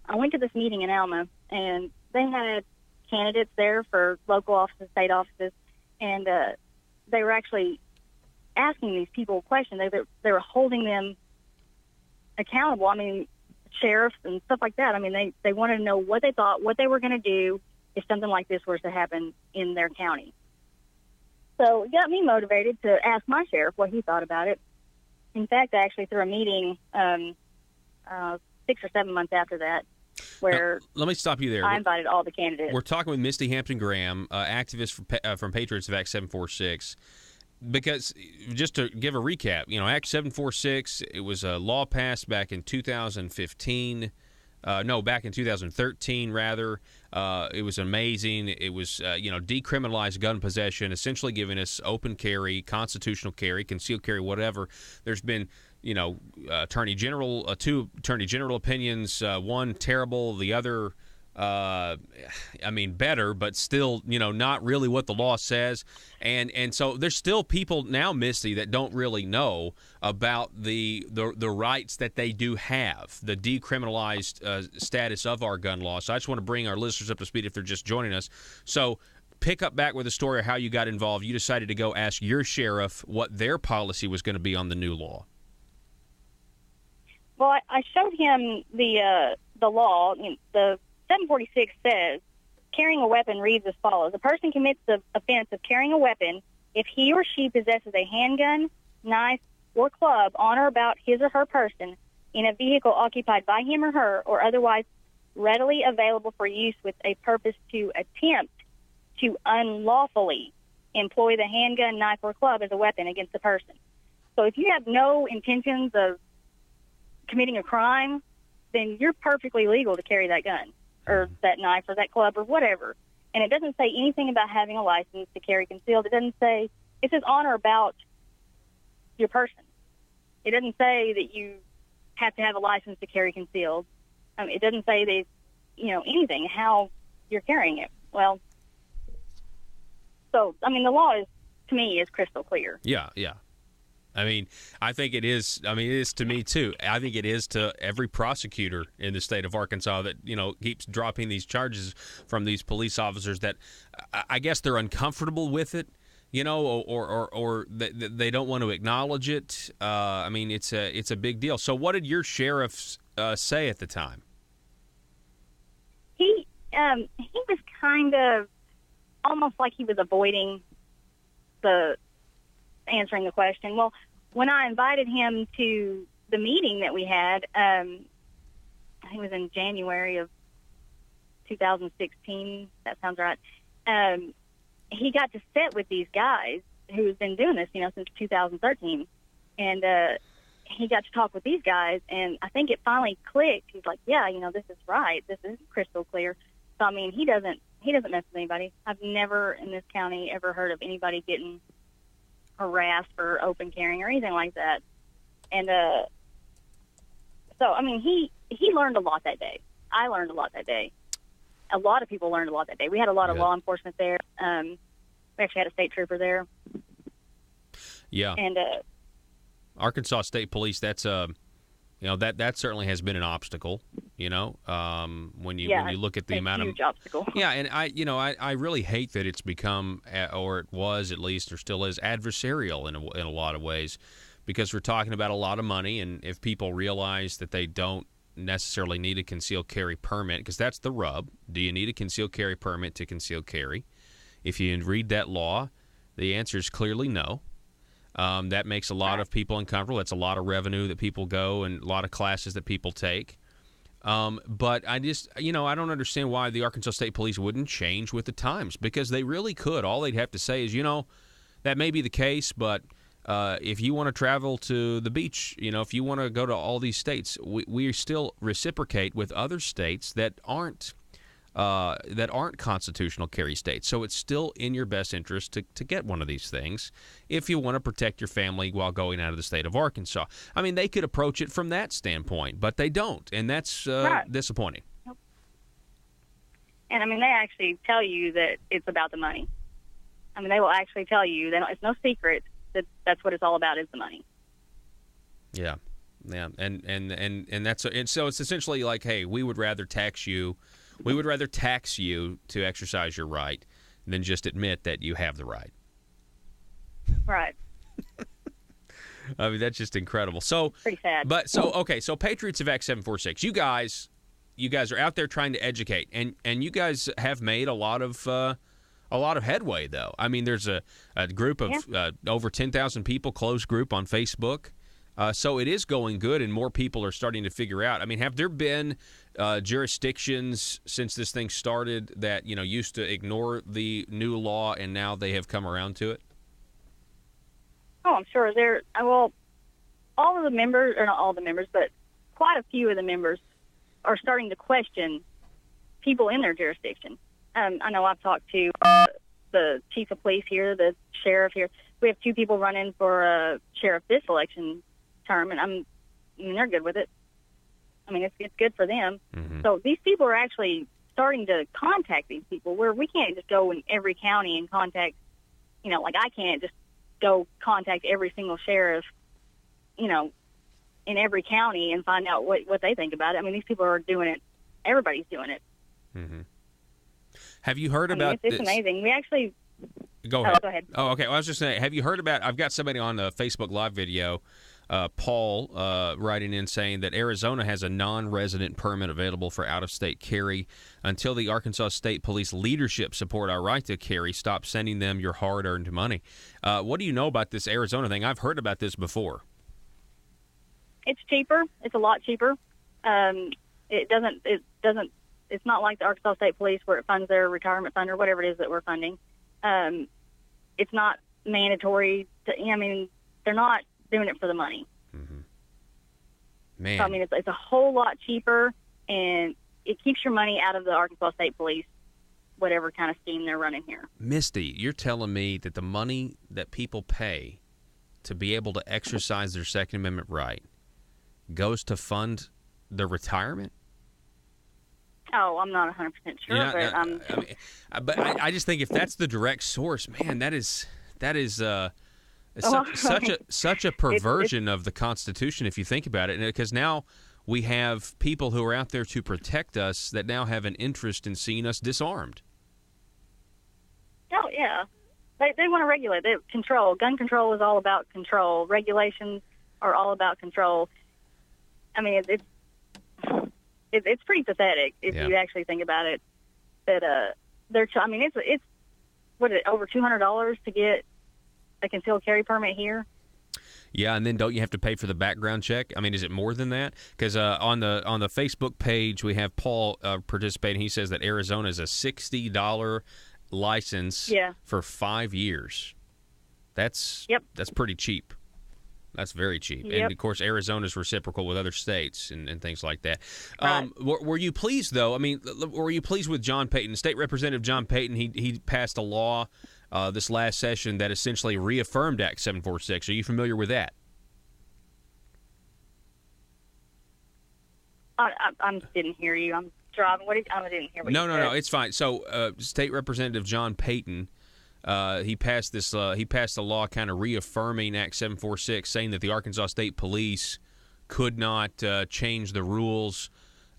I went to this meeting in Alma, and they had candidates there for local offices, state offices, and they were actually asking these people questions. They were holding them accountable. Sheriffs and stuff like that. They wanted to know what they thought, what they were going to do if something like this were to happen in their county. So it got me motivated to ask my sheriff what he thought about it. In fact, I actually threw a meeting 6 or 7 months after that, where now, let me stop you there. I invited all the candidates. We're talking with Misty Hampton Graham, activist from Patriots of Act 746. Because just to give a recap, Act 746, it was a law passed back in 2015. Back in 2013, rather. It was amazing. It was, decriminalized gun possession, essentially giving us open carry, constitutional carry, concealed carry, whatever. There's been, two attorney general opinions, one terrible, the other, better, but still, not really what the law says. And so there's still people now, Misty, that don't really know about the rights that they do have, the decriminalized status of our gun law. So I just want to bring our listeners up to speed if they're just joining us. So pick up back with the story of how you got involved. You decided to go ask your sheriff what their policy was going to be on the new law. Well, I showed him the law. The 746 says, carrying a weapon reads as follows. A person commits the offense of carrying a weapon if he or she possesses a handgun, knife, or club on or about his or her person in a vehicle occupied by him or her or otherwise readily available for use with a purpose to attempt to unlawfully employ the handgun, knife, or club as a weapon against the person. So if you have no intentions of committing a crime, then you're perfectly legal to carry that gun or that knife or that club or whatever. And it doesn't say anything about having a license to carry concealed. It says on or about your person. It doesn't say that you have to have a license to carry concealed. It doesn't say that, anything, how you're carrying it. Well, so, the law to me, is crystal clear. Yeah. I think it is. It is to me, too. I think it is to every prosecutor in the state of Arkansas that, keeps dropping these charges from these police officers that I guess they're uncomfortable with it, or they don't want to acknowledge it. It's a big deal. So what did your sheriff say at the time? He was kind of almost like he was avoiding answering the question. Well, when I invited him to the meeting that we had, I think it was in January of 2016, that sounds right, he got to sit with these guys who've been doing this, since 2013. And he got to talk with these guys, and I think it finally clicked. He's like, yeah, this is right. This is crystal clear. So, he doesn't mess with anybody. I've never in this county ever heard of anybody getting harassed for open carrying or anything like that. And he learned a lot that day. I learned a lot that day. A lot of people learned a lot that day. We had a lot of law enforcement there. We actually had a state trooper there. Yeah. And Arkansas State Police, that's that certainly has been an obstacle, when you look at the amount of huge obstacle. Yeah, and I really hate that it's become, or it was at least, or still is, adversarial in a lot of ways, because we're talking about a lot of money, and if people realize that they don't necessarily need a concealed carry permit, because that's the rub. Do you need a concealed carry permit to conceal carry? If you read that law, the answer is clearly no. That makes a lot of people uncomfortable. That's a lot of revenue that people go and a lot of classes that people take. But I just, I don't understand why the Arkansas State Police wouldn't change with the times, because they really could. All they'd have to say is, that may be the case, but if you want to travel to the beach, if you want to go to all these states, we still reciprocate with other states that aren't constitutional carry states. So it's still in your best interest to get one of these things if you want to protect your family while going out of the state of Arkansas. They could approach it from that standpoint, but they don't, and that's disappointing. Nope. And, they actually tell you that it's about the money. They will actually tell you that it's no secret that that's what it's all about, is the money. Yeah. Yeah, and that's and so it's essentially like, hey, we would rather tax you to exercise your right than just admit that you have the right. Right. That's just incredible. So pretty sad. But so Patriots of Act 746, you guys are out there trying to educate, and you guys have made a lot of a lot of headway, though. I mean, there's a group of over 10,000 people, closed group on Facebook. So it is going good, and more people are starting to figure out. I mean, have there been jurisdictions since this thing started that, used to ignore the new law, and now they have come around to it? Oh, I'm sure. All of the members, or not all the members, but quite a few of the members are starting to question people in their jurisdiction. I know I've talked to the chief of police here, the sheriff here. We have 2 people running for sheriff this election term, and they're good with it. I mean, it's good for them. Mm-hmm. So these people are actually starting to contact these people, where we can't just go in every county and contact, like I can't just go contact every single sheriff, in every county and find out what they think about it. I mean, these people are doing it. Everybody's doing it. Mm-hmm. Have you heard about it's amazing. We actually... Go ahead. Go ahead. Oh, okay. Well, I was just saying, have you heard about... I've got somebody on the Facebook Live video, Paul, writing in saying that Arizona has a non-resident permit available for out-of-state carry until the Arkansas State Police leadership support our right to carry. Stop sending them your hard-earned money. What do you know about this Arizona thing? I've heard about this before. It's cheaper. It's a lot cheaper. It's not like the Arkansas State Police where it funds their retirement fund or whatever it is that we're funding. It's not mandatory. They're not doing it for the money. Mm-hmm. Man. So, it's a whole lot cheaper, and it keeps your money out of the Arkansas State Police, whatever kind of scheme they're running here. Misty, you're telling me that the money that people pay to be able to exercise their Second Amendment right goes to fund their retirement? Oh, I'm not 100% sure, but I just think if that's the direct source, man, that is such a perversion of the Constitution if you think about it, because now we have people who are out there to protect us that now have an interest in seeing us disarmed. Oh yeah, they want to regulate. Control. Gun control is all about control. Regulations are all about control. I mean, it's pretty pathetic if you actually think about it. That it's what is it, over $200 to get a concealed carry permit here? Yeah, and then don't you have to pay for the background check? I mean, is it more than that? Because on the Facebook page we have Paul participating. He says that Arizona is a $60 license for 5 years. That's pretty cheap. That's very cheap. Yep. And, of course, Arizona's reciprocal with other states and things like that. Right. Were you pleased, though? I mean, were you pleased with John Payton? State Representative John Payton, he passed a law this last session that essentially reaffirmed Act 746. Are you familiar with that? I didn't hear you. I'm driving. I didn't hear what you said. No, it's fine. So, State Representative John Payton, he passed a law kind of reaffirming Act 746, saying that the Arkansas State Police could not change the rules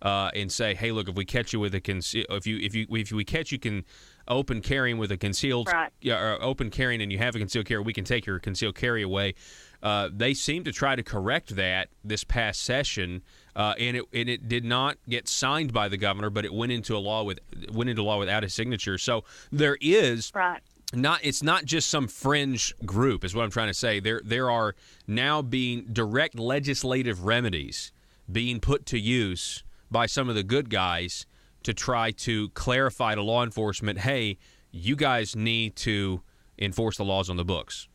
and say, hey, look, if we catch you with if we catch you can open carrying with a concealed or open carrying and you have a concealed carry, we can take your concealed carry away. They seemed to try to correct that this past session, and it did not get signed by the governor, but it went into law without his signature. So there is it's not just some fringe group, is what I'm trying to say. There are now being direct legislative remedies being put to use by some of the good guys to try to clarify to law enforcement, hey, you guys need to enforce the laws on the books.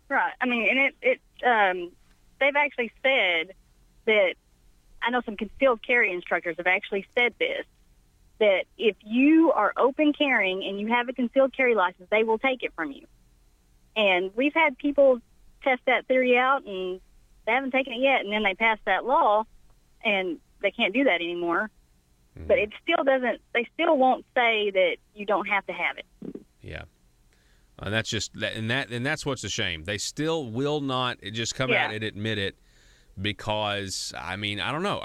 Right. I mean, and they've actually said that, I know some concealed carry instructors have actually said this, that if you are open carrying and you have a concealed carry license, they will take it from you. And we've had people test that theory out, and they haven't taken it yet, and then they passed that law, and they can't do that anymore. Mm-hmm. But it still doesn't, they still won't say that you don't have to have it. Yeah. And that's just, and that's what's a shame. They still will not just come out and admit it. Because, I mean, I don't know.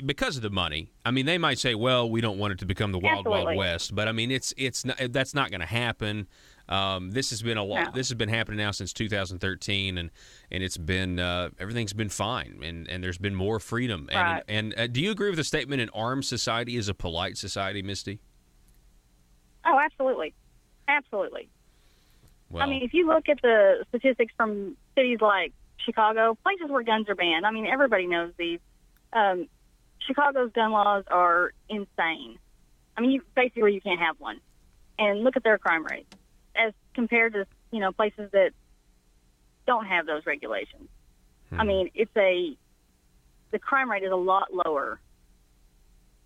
Because of the money. I mean, they might say, well, we don't want it to become the Wild Wild West. But, I mean, that's not going to happen. This has been This has been happening now since 2013, and it's been everything's been fine, and there's been more freedom. And do you agree with the statement, an armed society is a polite society, Misty? Oh, absolutely. Absolutely. Well, I mean, if you look at the statistics from cities like Chicago, places where guns are banned, I mean, everybody knows these. Chicago's gun laws are insane. I mean, basically you can't have one. And look at their crime rate as compared to, places that don't have those regulations. I mean, the crime rate is a lot lower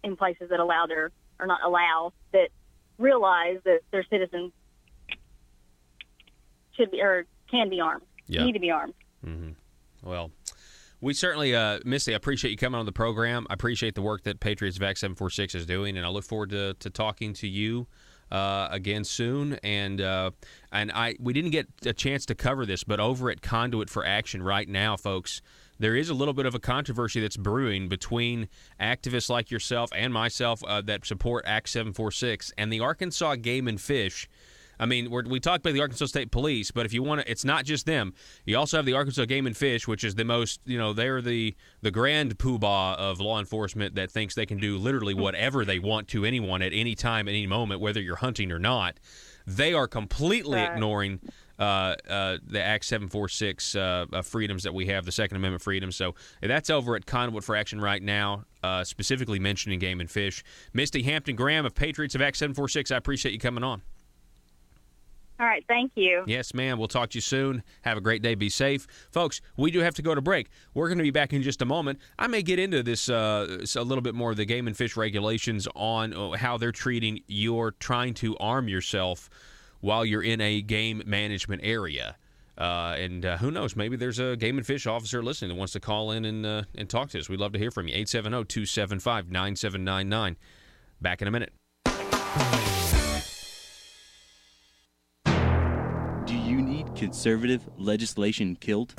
in places that that realize that their citizens should be or can be armed, need to be armed. Mm-hmm. Well, we certainly, Misty, I appreciate you coming on the program. I appreciate the work that Patriots of Act 746 is doing, and I look forward to talking to you again soon. And we didn't get a chance to cover this, but over at Conduit for Action right now, folks, there is a little bit of a controversy that's brewing between activists like yourself and myself that support Act 746 and the Arkansas Game and Fish. I mean, we talked about the Arkansas State Police, but if you want to, it's not just them. You also have the Arkansas Game and Fish, which is the most, they're the grand poobah of law enforcement that thinks they can do literally whatever they want to anyone at any time, at any moment, whether you're hunting or not. They are completely ignoring the Act 746 freedoms that we have, the Second Amendment freedoms. So that's over at Conduit for Action right now, specifically mentioning Game and Fish. Misty Hampton-Graham of Patriots of Act 746, I appreciate you coming on. All right, thank you. Yes, ma'am. We'll talk to you soon. Have a great day. Be safe. Folks, we do have to go to break. We're going to be back in just a moment. I may get into this a little bit more of the Game and Fish regulations on how they're treating your trying to arm yourself while you're in a game management area. And who knows, maybe there's a Game and Fish officer listening that wants to call in and talk to us. We'd love to hear from you. 870-275-9799. Back in a minute. Do you need conservative legislation killed?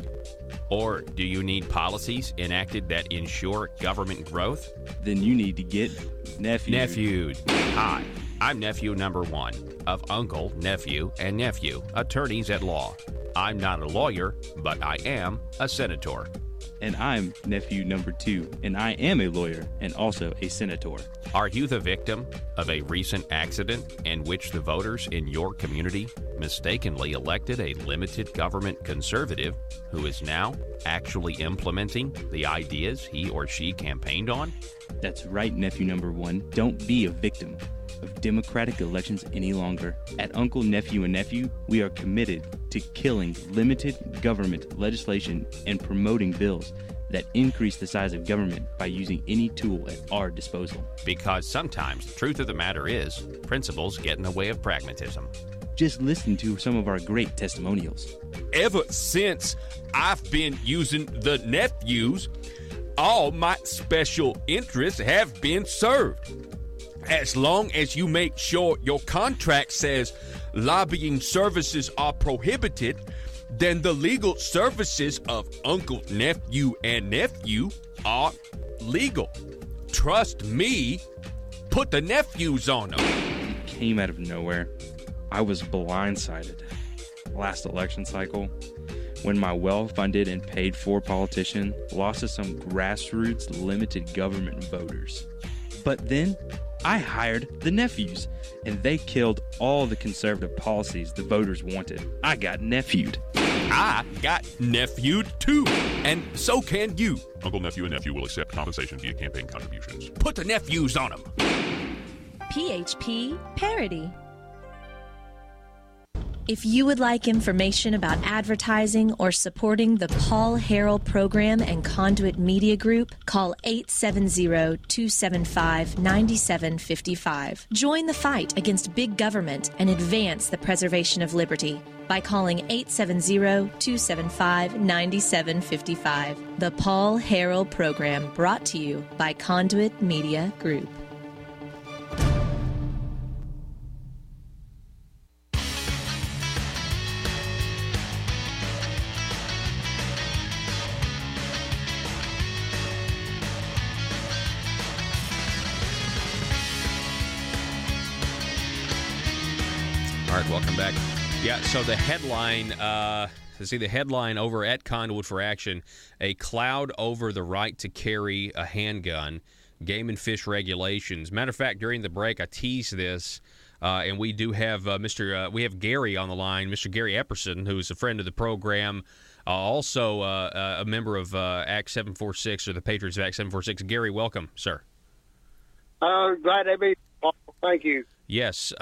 Or do you need policies enacted that ensure government growth? Then you need to get Nephewed. Hi, I'm nephew number 1 of uncle, nephew, and nephew, attorneys at law. I'm not a lawyer, but I am a senator. And I'm nephew number 2, and I am a lawyer and also a senator. Are you the victim of a recent accident in which the voters in your community mistakenly elected a limited government conservative who is now actually implementing the ideas he or she campaigned on? That's right, nephew number 1. Don't be a victim of democratic elections any longer. At Uncle, Nephew, and Nephew, we are committed to killing limited government legislation and promoting bills that increase the size of government by using any tool at our disposal. Because sometimes the truth of the matter is, principles get in the way of pragmatism. Just listen to some of our great testimonials. Ever since I've been using the nephews, all my special interests have been served. As long as you make sure your contract says lobbying services are prohibited, then the legal services of uncle, nephew, and nephew are legal. Trust me, put the nephews on them. It came out of nowhere. I was blindsided last election cycle when my well-funded and paid-for politician lost to some grassroots limited government voters. But then I hired the nephews, and they killed all the conservative policies the voters wanted. I got nephewed. I got nephewed too, and so can you. Uncle, nephew, and nephew will accept compensation via campaign contributions. Put the nephews on them. PHP Parody. If you would like information about advertising or supporting the Paul Harrell Program and Conduit Media Group, call 870-275-9755. Join the fight against big government and advance the preservation of liberty by calling 870-275-9755. The Paul Harrell Program, brought to you by Conduit Media Group. All right, welcome back. Yeah, so the headline, the headline over at Conduit for Action, a cloud over the right to carry a handgun, Game and Fish regulations. Matter of fact, during the break, I teased this. And we do have we have Gary on the line, Mr. Gary Epperson, who is a friend of the program, also a member of Act 746 or the Patriots of Act 746. Gary, welcome, sir. Glad to be. Thank you. Yes.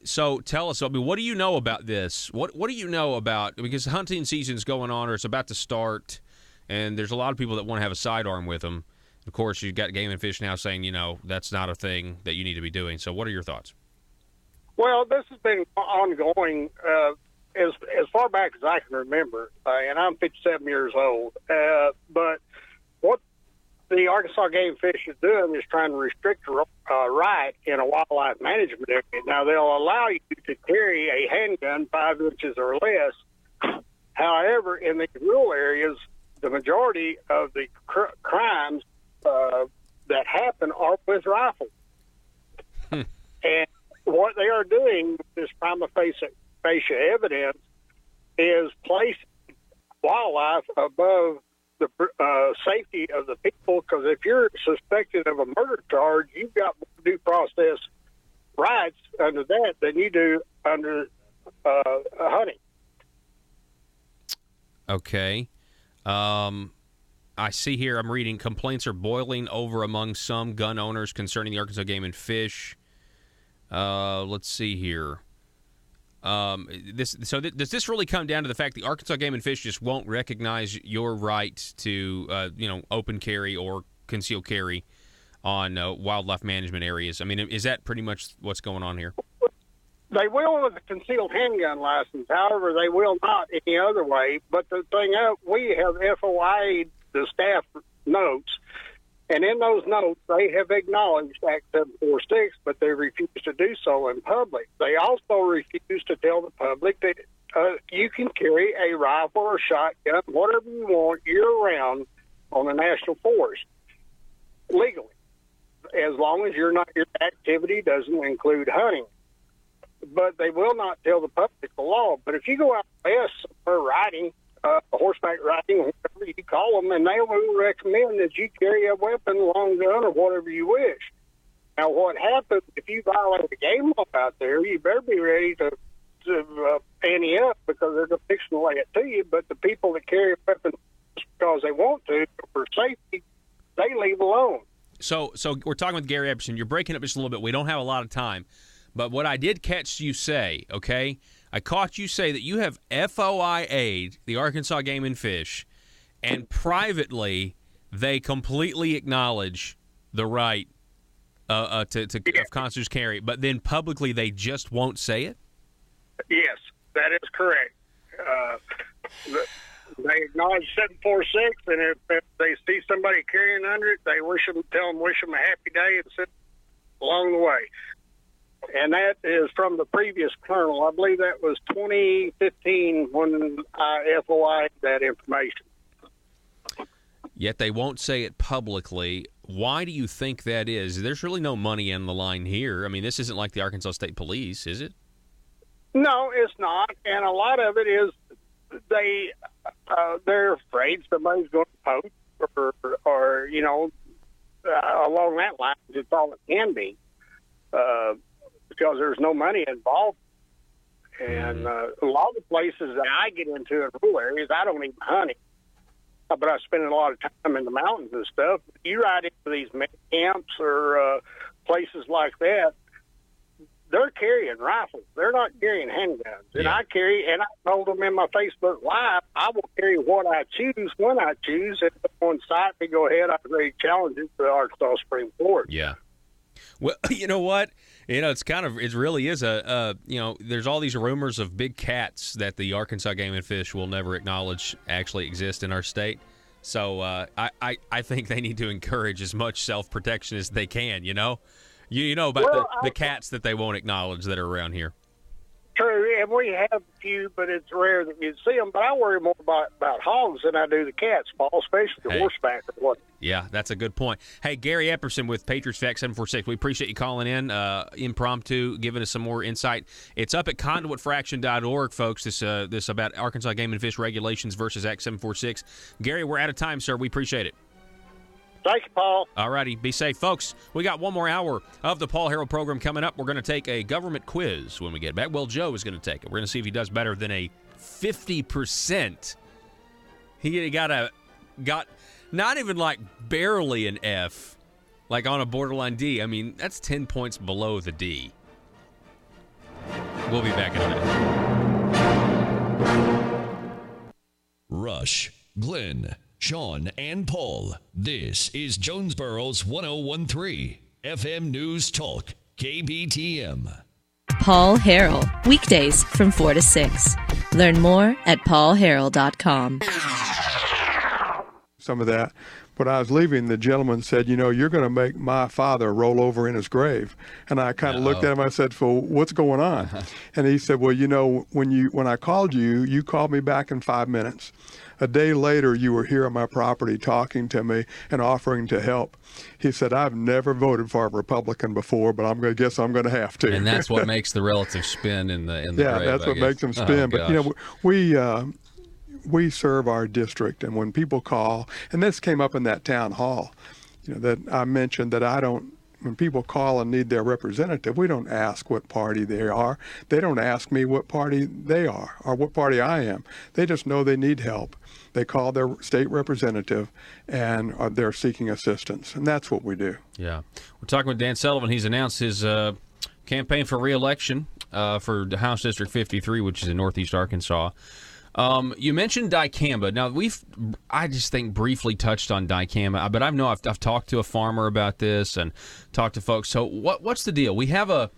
So tell us, what do you know about this? What do you know about, because hunting season's going on or it's about to start, and there's a lot of people that want to have a sidearm with them. Of course, you've got Game and Fish now saying, that's not a thing that you need to be doing. So what are your thoughts? Well, this has been ongoing as far back as I can remember, and I'm 57 years old. But what the Arkansas Game and Fish is doing is trying to restrict a right in a wildlife management area. Now, they'll allow you to carry a handgun 5 inches or less. However, in the rural areas, the majority of the crimes that happen are with rifles. And what they are doing with this prima facie evidence is placing wildlife above the safety of the people, because if you're suspected of a murder charge, you've got more due process rights under that than you do under hunting. Okay. I see here, I'm reading, complaints are boiling over among some gun owners concerning the Arkansas Game and Fish. Let's see here. Does this really come down to the fact the Arkansas Game and Fish just won't recognize your right to, open carry or concealed carry on wildlife management areas? I mean, is that pretty much what's going on here? They will with a concealed handgun license. However, they will not any other way. But the thing is, we have FOI'd the staff notes, and in those notes, they have acknowledged Act 746, but they refuse to do so in public. They also refuse to tell the public that you can carry a rifle or shotgun, whatever you want, year-round on the national forest legally, as long as your activity doesn't include hunting. But they will not tell the public the law. But if you go out west for riding, horseback riding, whatever you call them, and they will recommend that you carry a weapon, long gun, or whatever you wish. Now, what happens if you violate the game law out there, you better be ready to ante up, because they're going to fix to lay it to you. But the people that carry a weapon because they want to, for safety, they leave alone. So we're talking with Gary Epperson. You're breaking up just a little bit. We don't have a lot of time. But what I did catch you say, okay, I caught you say that you have FOIA'd the Arkansas Game and Fish, and privately they completely acknowledge the right of concealed carry, but then publicly they just won't say it? Yes, that is correct. They acknowledge 746, and if they see somebody carrying under it, they tell them a happy day and send along the way. And that is from the previous colonel. I believe that was 2015 when I FOI'd that information. Yet they won't say it publicly. Why do you think that is? There's really no money on the line here. I mean, this isn't like the Arkansas State Police, is it? No, it's not. And a lot of it is they're afraid somebody's going to poach or along that line. It's all it can be. Because there's no money involved. And a lot of the places that I get into in rural areas, I don't even hunt it. But I spend a lot of time in the mountains and stuff. You ride into these camps or places like that, they're carrying rifles. They're not carrying handguns. And I told them in my Facebook Live, I will carry what I choose when I choose. If they want to cite me, go ahead. I'm ready to challenge it to the Arkansas Supreme Court. Yeah. Well, you know what? It really is there's all these rumors of big cats that the Arkansas Game and Fish will never acknowledge actually exist in our state. So I think they need to encourage as much self-protection as they can, You know about the cats that they won't acknowledge that are around here. True, and we have a few, but it's rare that you see them. But I worry more about hogs than I do the cats, Paul, especially horseback or what. Yeah, that's a good point. Hey, Gary Epperson with Patriots Fact 746. We appreciate you calling in, impromptu, giving us some more insight. It's up at conduitforaction.org, folks, this about Arkansas Game and Fish regulations versus Act 746. Gary, we're out of time, sir. We appreciate it. Thank you, Paul. All righty. Be safe, folks. We got one more hour of the Paul Harrell program coming up. We're going to take a government quiz when we get back. Well, Joe is going to take it. We're going to see if he does better than a 50%. He got not even like barely an F, like on a borderline D. I mean, that's 10 points below the D. We'll be back in a minute. Rush, Glenn, Sean, and Paul. This is Jonesboro's 1013 FM News Talk, KBTM. Paul Harrell, weekdays from 4 to 6. Learn more at paulharrell.com. Some of that. When I was leaving, the gentleman said, you're going to make my father roll over in his grave. And I kind of looked at him. I said, well, what's going on? And he said, well, when I called you, you called me back in 5 minutes. A day later, you were here on my property talking to me and offering to help. He said, I've never voted for a Republican before, but I'm going to guess I'm going to have to. And that's what makes the relative spin in the yeah, grave, that's what makes them spin. But, we serve our district, and when people call, and this came up in that town hall, that I mentioned that when people call and need their representative, we don't ask what party they are. They don't ask me what party they are or what party I am. They just know they need help. They call their state representative, and they're seeking assistance, and that's what we do. Yeah. We're talking with Dan Sullivan. He's announced his campaign for re-election for House District 53, which is in northeast Arkansas. You mentioned dicamba. Now, I just think briefly touched on dicamba, but I've talked to a farmer about this and talked to folks. So what's the deal? We have a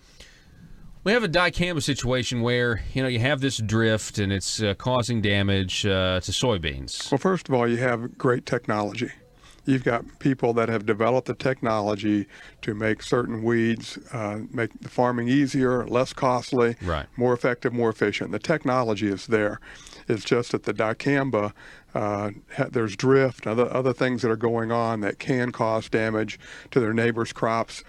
dicamba situation where, you have this drift and it's causing damage to soybeans. Well, first of all, you have great technology. You've got people that have developed the technology to make certain weeds, make the farming easier, less costly, right, more effective, more efficient. The technology is there. It's just that the dicamba, there's drift and other things that are going on that can cause damage to their neighbors' crops.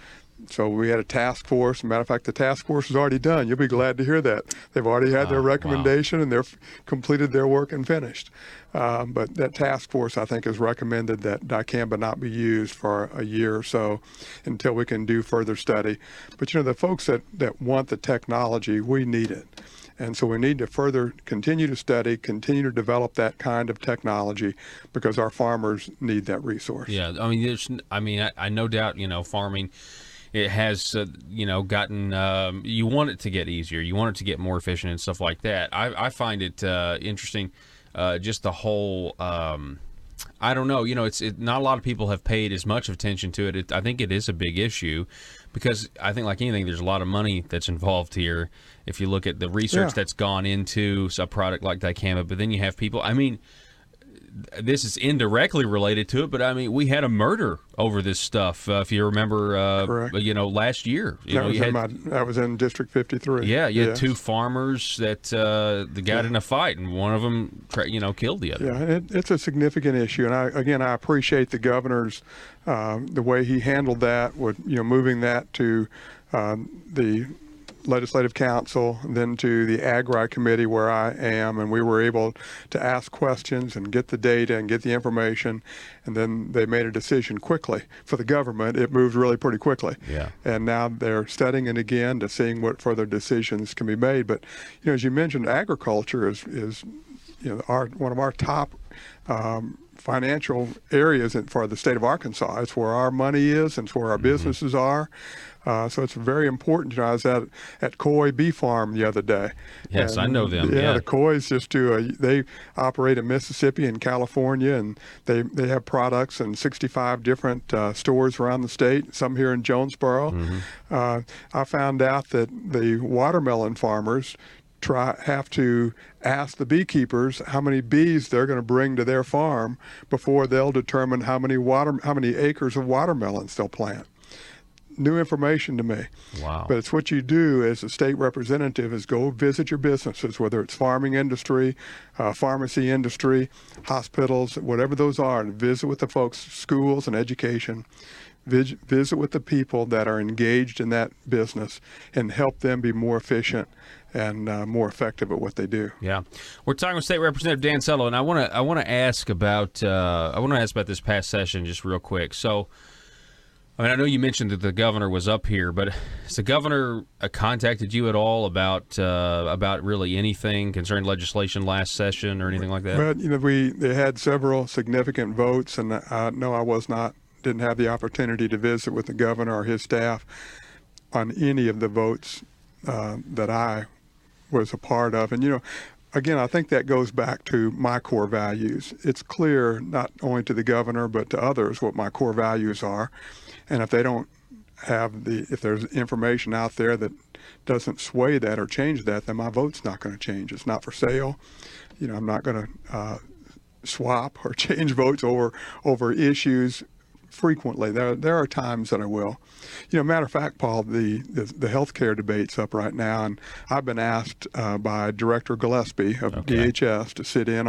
So we had a task force. Matter of fact, the task force is already done. You'll be glad to hear that. They've already had their recommendation, and they've completed their work and finished. But that task force, I think, has recommended that dicamba not be used for a year or so until we can do further study. But, the folks that want the technology, we need it. And so we need to further continue to study, continue to develop that kind of technology because our farmers need that resource. Yeah, I no doubt, farming, it has, gotten, you want it to get easier. You want it to get more efficient and stuff like that. I find it interesting, just the whole, I don't know, not a lot of people have paid as much attention to it. I think it is a big issue because I think, like anything, there's a lot of money that's involved here. If you look at the research that's gone into a product like dicamba, but then you have people, this is indirectly related to it, but we had a murder over this stuff. If you remember, last year, that was in District 53. Yeah, you had two farmers that got in a fight, and one of them, killed the other. Yeah, it's a significant issue, and I appreciate the governor's the way he handled that with moving that to the Legislative Council, then to the Agri Committee where I am, and we were able to ask questions and get the data and get the information, and then they made a decision quickly. For the government, it moved really pretty quickly. Yeah. And now they're studying it again to seeing what further decisions can be made. But, as you mentioned, agriculture is one of our top financial areas for the state of Arkansas. It's where our money is, and it's where our businesses are. So it's very important. I was at Coy Bee Farm the other day. Yes, and, I know them. Yeah, the Coys just they operate in Mississippi and California, and they have products in 65 different stores around the state, some here in Jonesboro. Mm-hmm. I found out that the watermelon farmers have to ask the beekeepers how many bees they're going to bring to their farm before they'll determine how many acres of watermelons they'll plant. New information to me. Wow. But it's what you do as a state representative is go visit your businesses, whether it's farming industry, pharmacy industry, hospitals, whatever those are, and visit with the folks, schools and education. visit with the people that are engaged in that business and help them be more efficient and more effective at what they do. Yeah, we're talking with State Representative Dan Settle, and I want to ask about this past session just real quick. So, I mean, I know you mentioned that the governor was up here, but has the governor contacted you at all about really anything concerning legislation last session or anything like that? Well, they had several significant votes, and no, I didn't have the opportunity to visit with the governor or his staff on any of the votes that I was a part of. And, again, I think that goes back to my core values. It's clear not only to the governor but to others what my core values are. And if they don't if there's information out there that doesn't sway that or change that, then my vote's not going to change. It's not for sale. I'm not going to swap or change votes over issues frequently. There are times that I will. Matter of fact, Paul, the healthcare debate's up right now, and I've been asked by Director Gillespie of DHS to sit in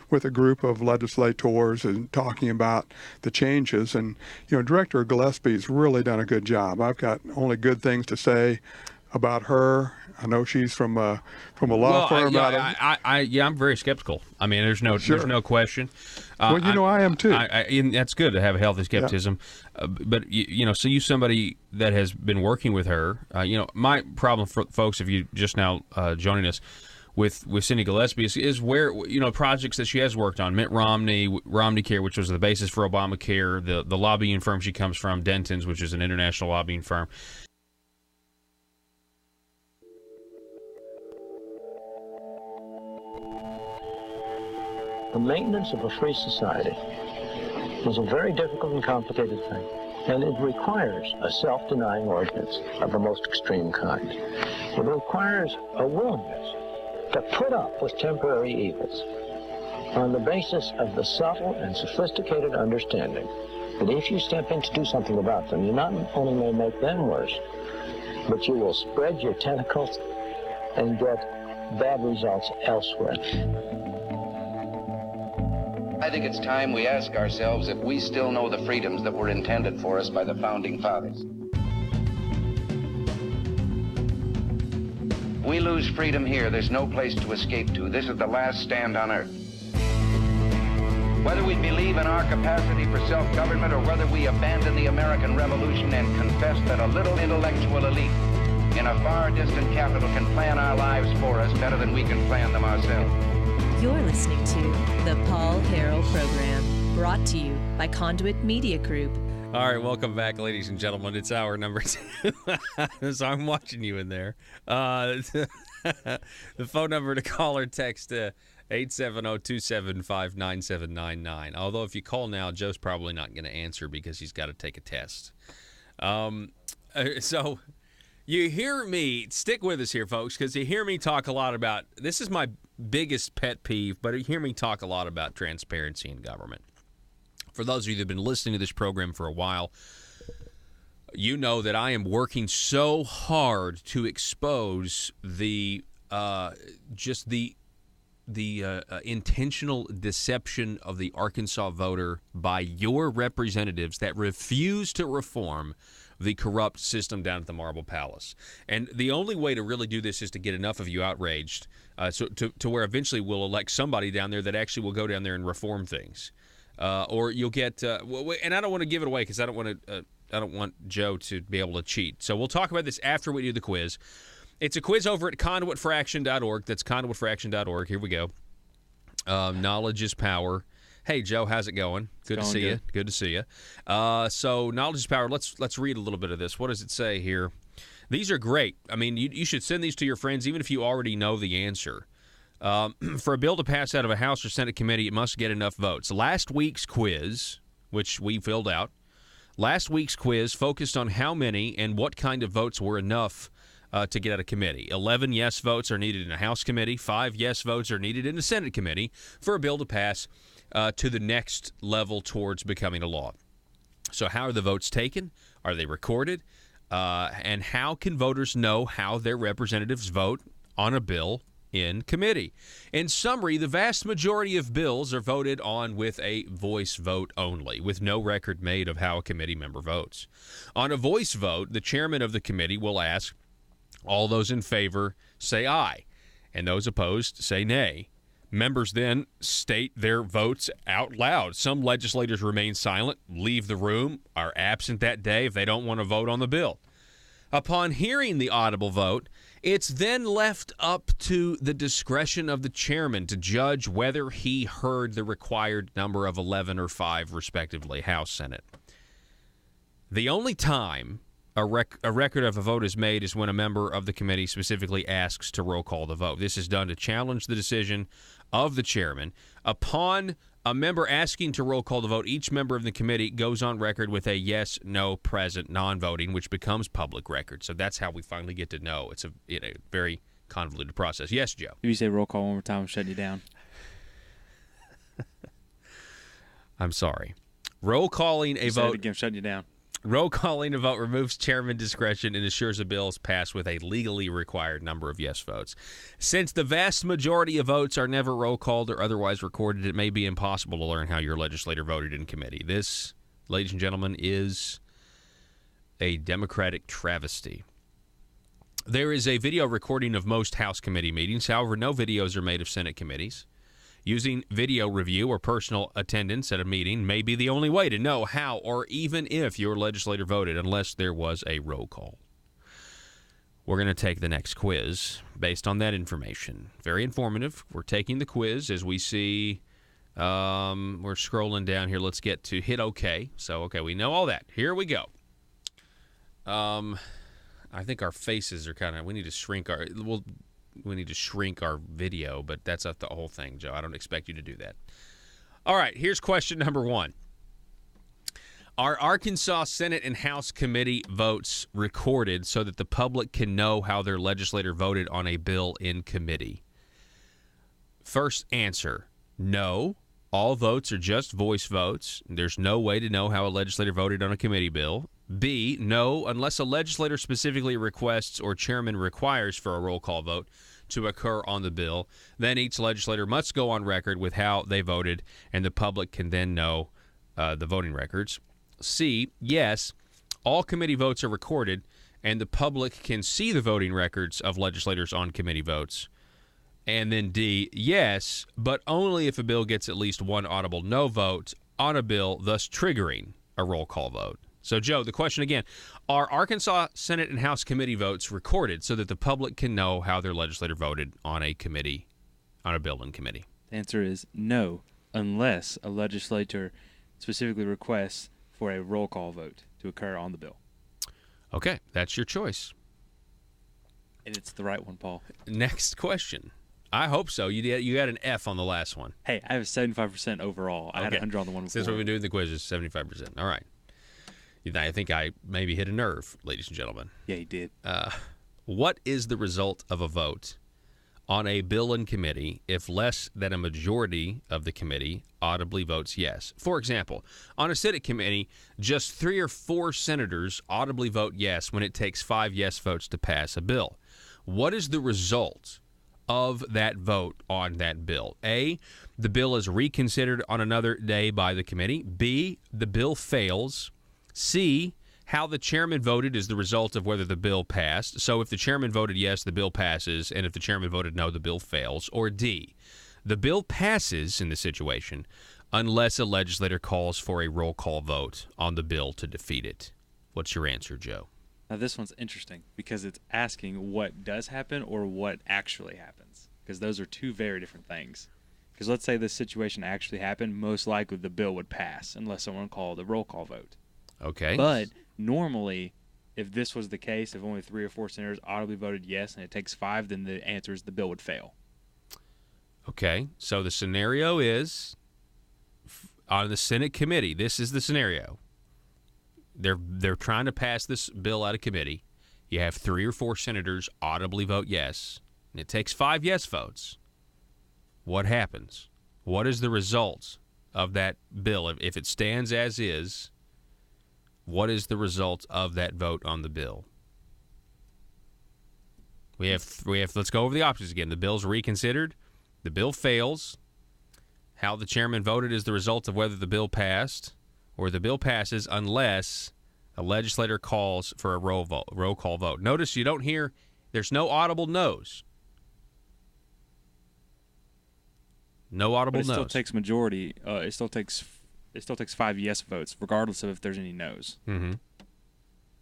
with a group of legislators and talking about the changes. And Director Gillespie's really done a good job. I've got only good things to say about her. I know she's from a law firm. I'm very skeptical. I mean, there's no question. Well, I am too. And that's good to have a healthy skepticism. Yeah. But so you somebody that has been working with her. My problem for folks, if you just now joining us with Cindy Gillespie, is where projects that she has worked on. Mitt Romney Care, which was the basis for Obamacare. The lobbying firm she comes from, Denton's, which is an international lobbying firm. The maintenance of a free society is a very difficult and complicated thing, and it requires a self-denying ordinance of the most extreme kind. It requires a willingness to put up with temporary evils on the basis of the subtle and sophisticated understanding that if you step in to do something about them, you not only may make them worse, but you will spread your tentacles and get bad results elsewhere. I think it's time we ask ourselves if we still know the freedoms that were intended for us by the Founding Fathers. We lose freedom here, there's no place to escape to. This is the last stand on earth. Whether we believe in our capacity for self-government or whether we abandon the American Revolution and confess that a little intellectual elite in a far distant capital can plan our lives for us better than we can plan them ourselves. You're listening to the Paul Harrell Program, brought to you by Conduit Media Group. All right, welcome back, ladies and gentlemen. It's hour number 2. So I'm watching you in there. The phone number to call or text 870-275-9799. Although if you call now, Joe's probably not going to answer because he's got to take a test. So you hear me, stick with us here, folks, because you hear me talk a lot about, this is my biggest pet peeve, but you hear me talk a lot about transparency in government. For those of you that have been listening to this program for a while, you know that I am working so hard to expose the intentional deception of the Arkansas voter by your representatives that refuse to reform the corrupt system down at the Marble Palace. And the only way to really do this is to get enough of you outraged to where eventually we'll elect somebody down there that actually will go down there and reform things. Or you'll get and I don't want to give it away because I don't want Joe to be able to cheat. So we'll talk about this after we do the quiz. It's a quiz over at conduitforaction.org. That's conduitforaction.org. Here we go. Knowledge is power. Hey, Joe, how's it going? Good to see you. Good to see you. So knowledge is power. Let's read a little bit of this. What does it say here? These are great. I mean, you should send these to your friends even if you already know the answer. For a bill to pass out of a House or Senate committee, it must get enough votes. Last week's quiz, which we filled out, focused on how many and what kind of votes were enough to get out of committee. 11 yes votes are needed in a House committee. 5 yes votes are needed in a Senate committee for a bill to pass to the next level towards becoming a law. So how are the votes taken? Are they recorded? And how can voters know how their representatives vote on a bill in committee. In summary, the vast majority of bills are voted on with a voice vote only, with no record made of how a committee member votes. On a voice vote, the chairman of the committee will ask, all those in favor say aye, and those opposed say nay. Members then state their votes out loud. Some legislators remain silent, leave the room, are absent that day if they don't want to vote on the bill. Upon hearing the audible vote, it's then left up to the discretion of the chairman to judge whether he heard the required number of 11 or 5, respectively, House, Senate. The only time a record of a vote is made is when a member of the committee specifically asks to roll call the vote. This is done to challenge the decision of the chairman. Upon a member asking to roll call the vote, each member of the committee goes on record with a yes, no, present, non-voting, which becomes public record. So that's how we finally get to know. It's a very convoluted process. Yes, Joe? If you say roll call one more time, I'm shutting you down. I'm sorry. Roll calling a vote. Again, shutting you down. Roll calling a vote removes chairman discretion and ensures a bill is passed with a legally required number of yes votes. Since the vast majority of votes are never roll called or otherwise recorded, it may be impossible to learn how your legislator voted in committee. This, ladies and gentlemen, is a Democratic travesty. There is a video recording of most House committee meetings. However, no videos are made of Senate committees. Using video review or personal attendance at a meeting may be the only way to know how or even if your legislator voted, unless there was a roll call. We're going to take the next quiz based on that information. Very informative. We're taking the quiz as we see. We're scrolling down here. Let's get to hit OK. So, okay, we know all that. Here we go. I think our faces are kind of, we need to shrink our video, but that's not the whole thing, Joe. I don't expect you to do that. All right, here's question number 1. Are Arkansas Senate and House committee votes recorded so that the public can know how their legislator voted on a bill in committee? First answer, no. All votes are just voice votes. There's no way to know how a legislator voted on a committee bill. B, no, unless a legislator specifically requests or chairman requires for a roll call vote to occur on the bill, then each legislator must go on record with how they voted, and the public can then know the voting records. C, yes, all committee votes are recorded, and the public can see the voting records of legislators on committee votes. And then D, yes, but only if a bill gets at least one audible no vote on a bill, thus triggering a roll call vote. So, Joe, the question again, are Arkansas Senate and House committee votes recorded so that the public can know how their legislator voted on a committee, on a bill in committee? The answer is no, unless a legislator specifically requests for a roll call vote to occur on the bill. Okay, that's your choice. And it's the right one, Paul. Next question. I hope so. You got an F on the last one. Hey, I have 75% overall. I had 100 on the one before. Since we've been doing the quizzes, 75%. All right. I think I maybe hit a nerve, ladies and gentlemen. Yeah, you did. What is the result of a vote on a bill in committee if less than a majority of the committee audibly votes yes? For example, on a Senate committee, just 3 or 4 senators audibly vote yes when it takes 5 yes votes to pass a bill. What is the result of that vote on that bill? A, the bill is reconsidered on another day by the committee. B, the bill fails. C, how the chairman voted is the result of whether the bill passed. So if the chairman voted yes, the bill passes, and if the chairman voted no, the bill fails. Or D, the bill passes in this situation unless a legislator calls for a roll call vote on the bill to defeat it. What's your answer, Joe? Now this one's interesting because it's asking what does happen or what actually happens, because those are two very different things. Because let's say this situation actually happened, most likely the bill would pass unless someone called a roll call vote. Okay. But normally, if this was the case, if only 3 or 4 senators audibly voted yes and it takes 5, then the answer is the bill would fail. Okay. So the scenario is on the Senate committee. This is the scenario. They're trying to pass this bill out of committee. You have 3 or 4 senators audibly vote yes, and it takes 5 yes votes. What happens? What is the result of that bill? If it stands as is, what is the result of that vote on the bill? We have. Let's go over the options again. The bill's reconsidered. The bill fails. How the chairman voted is the result of whether the bill passed, or the bill passes unless a legislator calls for a roll call vote. Notice you don't hear. There's no audible no's. No audible But it no's. still takes majority. It still takes 5 yes votes, regardless of if there's any no's. Mm-hmm.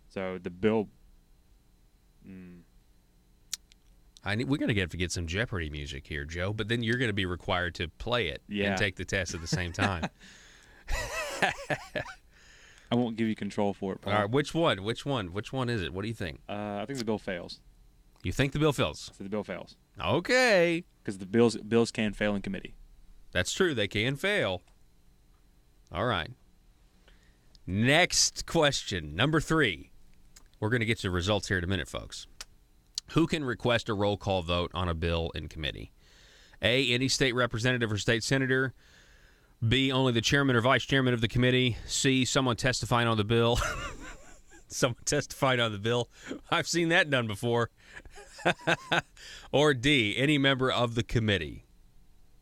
So the bill. We're going to have to get some Jeopardy music here, Joe, but then you're going to be required to play it and take the test at the same time. I won't give you control for it, Paul. All right, which one? Which one is it? What do you think? I think the bill fails. You think the bill fails? So the bill fails. Okay. Because the bills can fail in committee. That's true. They can fail. All right. Next question, number 3. We're going to get to the results here in a minute, folks. Who can request a roll call vote on a bill in committee? A, any state representative or state senator. B, only the chairman or vice chairman of the committee. C, someone testifying on the bill. Someone testifying on the bill. I've seen that done before. Or D, any member of the committee.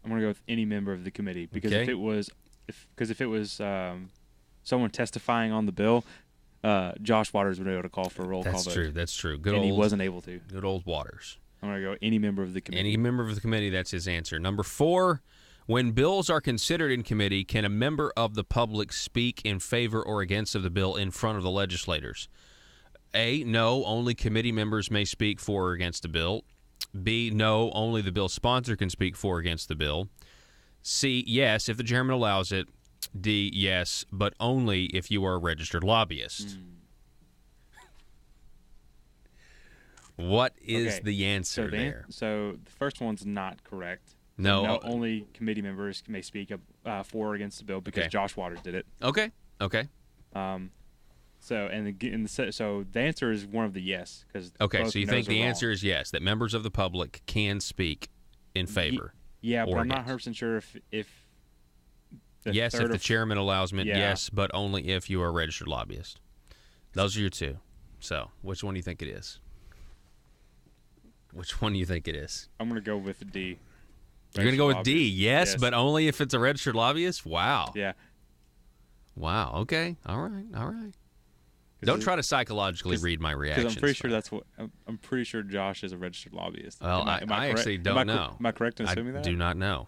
I'm going to go with any member of the committee because if it was someone testifying on the bill, Josh Waters would be able to call for a roll call vote. That's true. He wasn't able to. Good old Waters. I'm going to go any member of the committee. Any member of the committee, that's his answer. Number 4, when bills are considered in committee, can a member of the public speak in favor or against of the bill in front of the legislators? A, no, only committee members may speak for or against the bill. B, no, only the bill sponsor can speak for or against the bill. C, yes, if the chairman allows it. D, yes, but only if you are a registered lobbyist. What is the answer there? So the first one's not correct. No. Only committee members may speak for or against the bill because Josh Waters did it. Okay. So the answer is one of the yes. Okay, so you think the answer is yes, that members of the public can speak in favor. Yeah, but I'm not 100% sure if yes, if the chairman allows me, yes, but only if you are a registered lobbyist. Those are your two. So, which one do you think it is? Which one do you think it is? I'm going to go with D. You're going to go with D, yes, but only if it's a registered lobbyist? Wow. Yeah. Wow, okay. All right. Don't try to psychologically read my reactions. I'm pretty sure Josh is a registered lobbyist. Well, I actually don't know. Am I correct in assuming that? I do not know.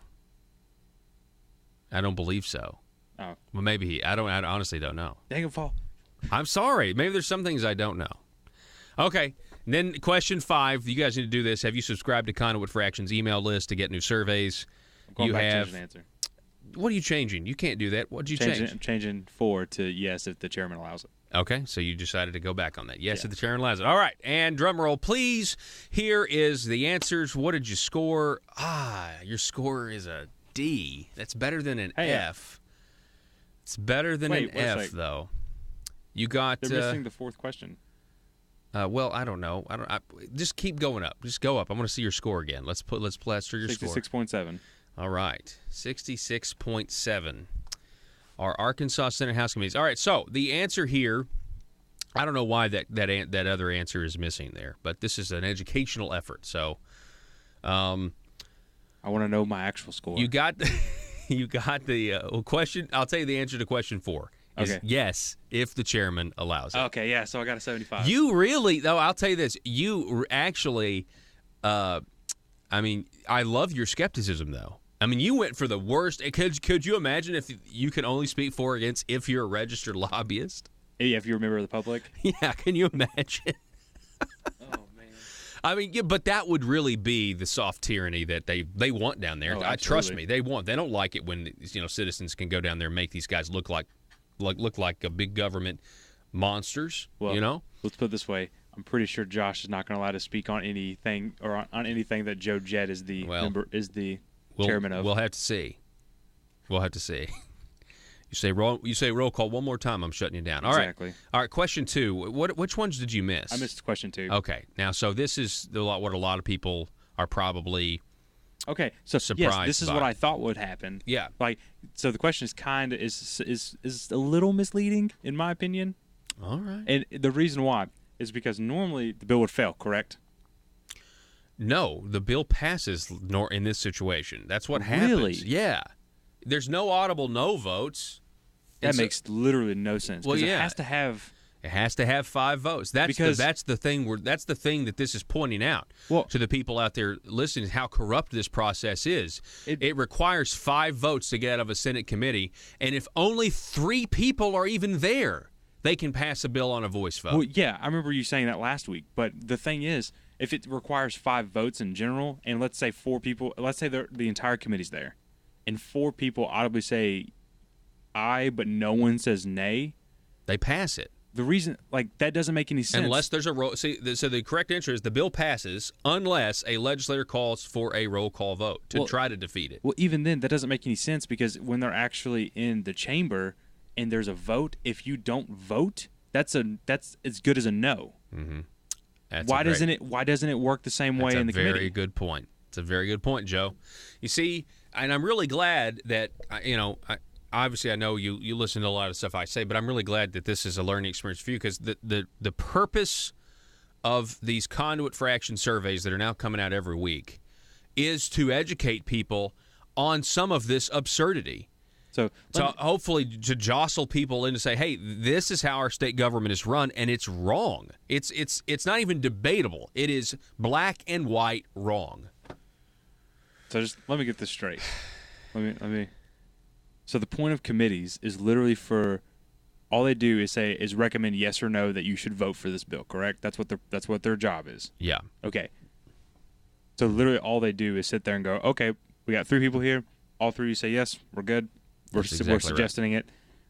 I don't believe so. Oh. Well, maybe I honestly don't know. Dang it, Paul. I'm sorry. Maybe there's some things I don't know. Okay. And then question 5. You guys need to do this. Have you subscribed to Conduit for Action's email list to get new surveys? I'm going back to change the answer. What are you changing? You can't do that. What did you change? I'm changing 4 to yes if the chairman allows it. Okay, so you decided to go back on that. Yes, if the chairman allows it. All right, and drum roll, please. Here is the answers. What did you score? Your score is a D. That's better than an F. It's better than an F, though. You got. They're missing the 4th question. Well, I don't know. Just keep going up. Just go up. I want to see your score again. Let's plaster your score. 66.7. All right, 66.7. Our Arkansas Senate House committees. All right, so the answer here, I don't know why that other answer is missing there, but this is an educational effort. So, I want to know my actual score. You got the question. I'll tell you the answer to question 4. Is yes, if the chairman allows it. Okay, yeah. So I got a 75. You really, though, I'll tell you this. You actually, I love your skepticism, though. I mean, you went for the worst. Could you imagine if you could only speak for or against if you're a registered lobbyist? Yeah, if you're a member of the public. Yeah, can you imagine? Oh, man. I mean, yeah, but that would really be the soft tyranny that they want down there. Trust me, they want. They don't like it when citizens can go down there and make these guys look like a big government monsters. Well, let's put it this way. I'm pretty sure Josh is not going to allow to speak on anything or on anything that Joe Jett is the chairman of. We'll have to see. You say roll call one more time, I'm shutting you down. Exactly. All right. Question 2. Which ones did you miss? I missed question 2. Okay. Now, so this is what a lot of people are probably surprised. Yes, this is by. what I thought would happen. Yeah. So the question is a little misleading in my opinion. All right. And the reason why is because normally the bill would fail, correct? No, the bill passes in this situation. That's what happens. Really? Yeah. There's no audible no votes. That makes literally no sense. Well, yeah. It has to have 5 votes. That's the thing. That's the thing that this is pointing out to the people out there listening. How corrupt this process is. It requires 5 votes to get out of a Senate committee, and if only 3 people are even there, they can pass a bill on a voice vote. Well, yeah, I remember you saying that last week. But the thing is, if it requires 5 votes in general, and let's say 4 people, let's say the entire committee's there, and 4 people audibly say aye, but no one says nay, they pass it. The reason, that doesn't make any sense. Unless there's a roll. See, so the correct answer is the bill passes unless a legislator calls for a roll call vote to try to defeat it. Well, even then, that doesn't make any sense because when they're actually in the chamber and there's a vote, if you don't vote, that's as good as a no. Mm-hmm. Why doesn't it work the same way in the committee? That's a very good point. It's a very good point, Joe. You see, and I'm really glad that obviously, I know you listen to a lot of stuff I say, but I'm really glad that this is a learning experience for you because the purpose of these Conduit for Action surveys that are now coming out every week is to educate people on some of this absurdity. So hopefully to jostle people in to say, hey, this is how our state government is run, and it's wrong. It's not even debatable. It is black and white wrong. So just let me get this straight. Let me. So the point of committees is literally for all they do is recommend yes or no that you should vote for this bill, correct? That's what their job is. Yeah. Okay. So literally all they do is sit there and go, okay, we got 3 people here. All 3 of you say yes, we're good. We're suggesting it,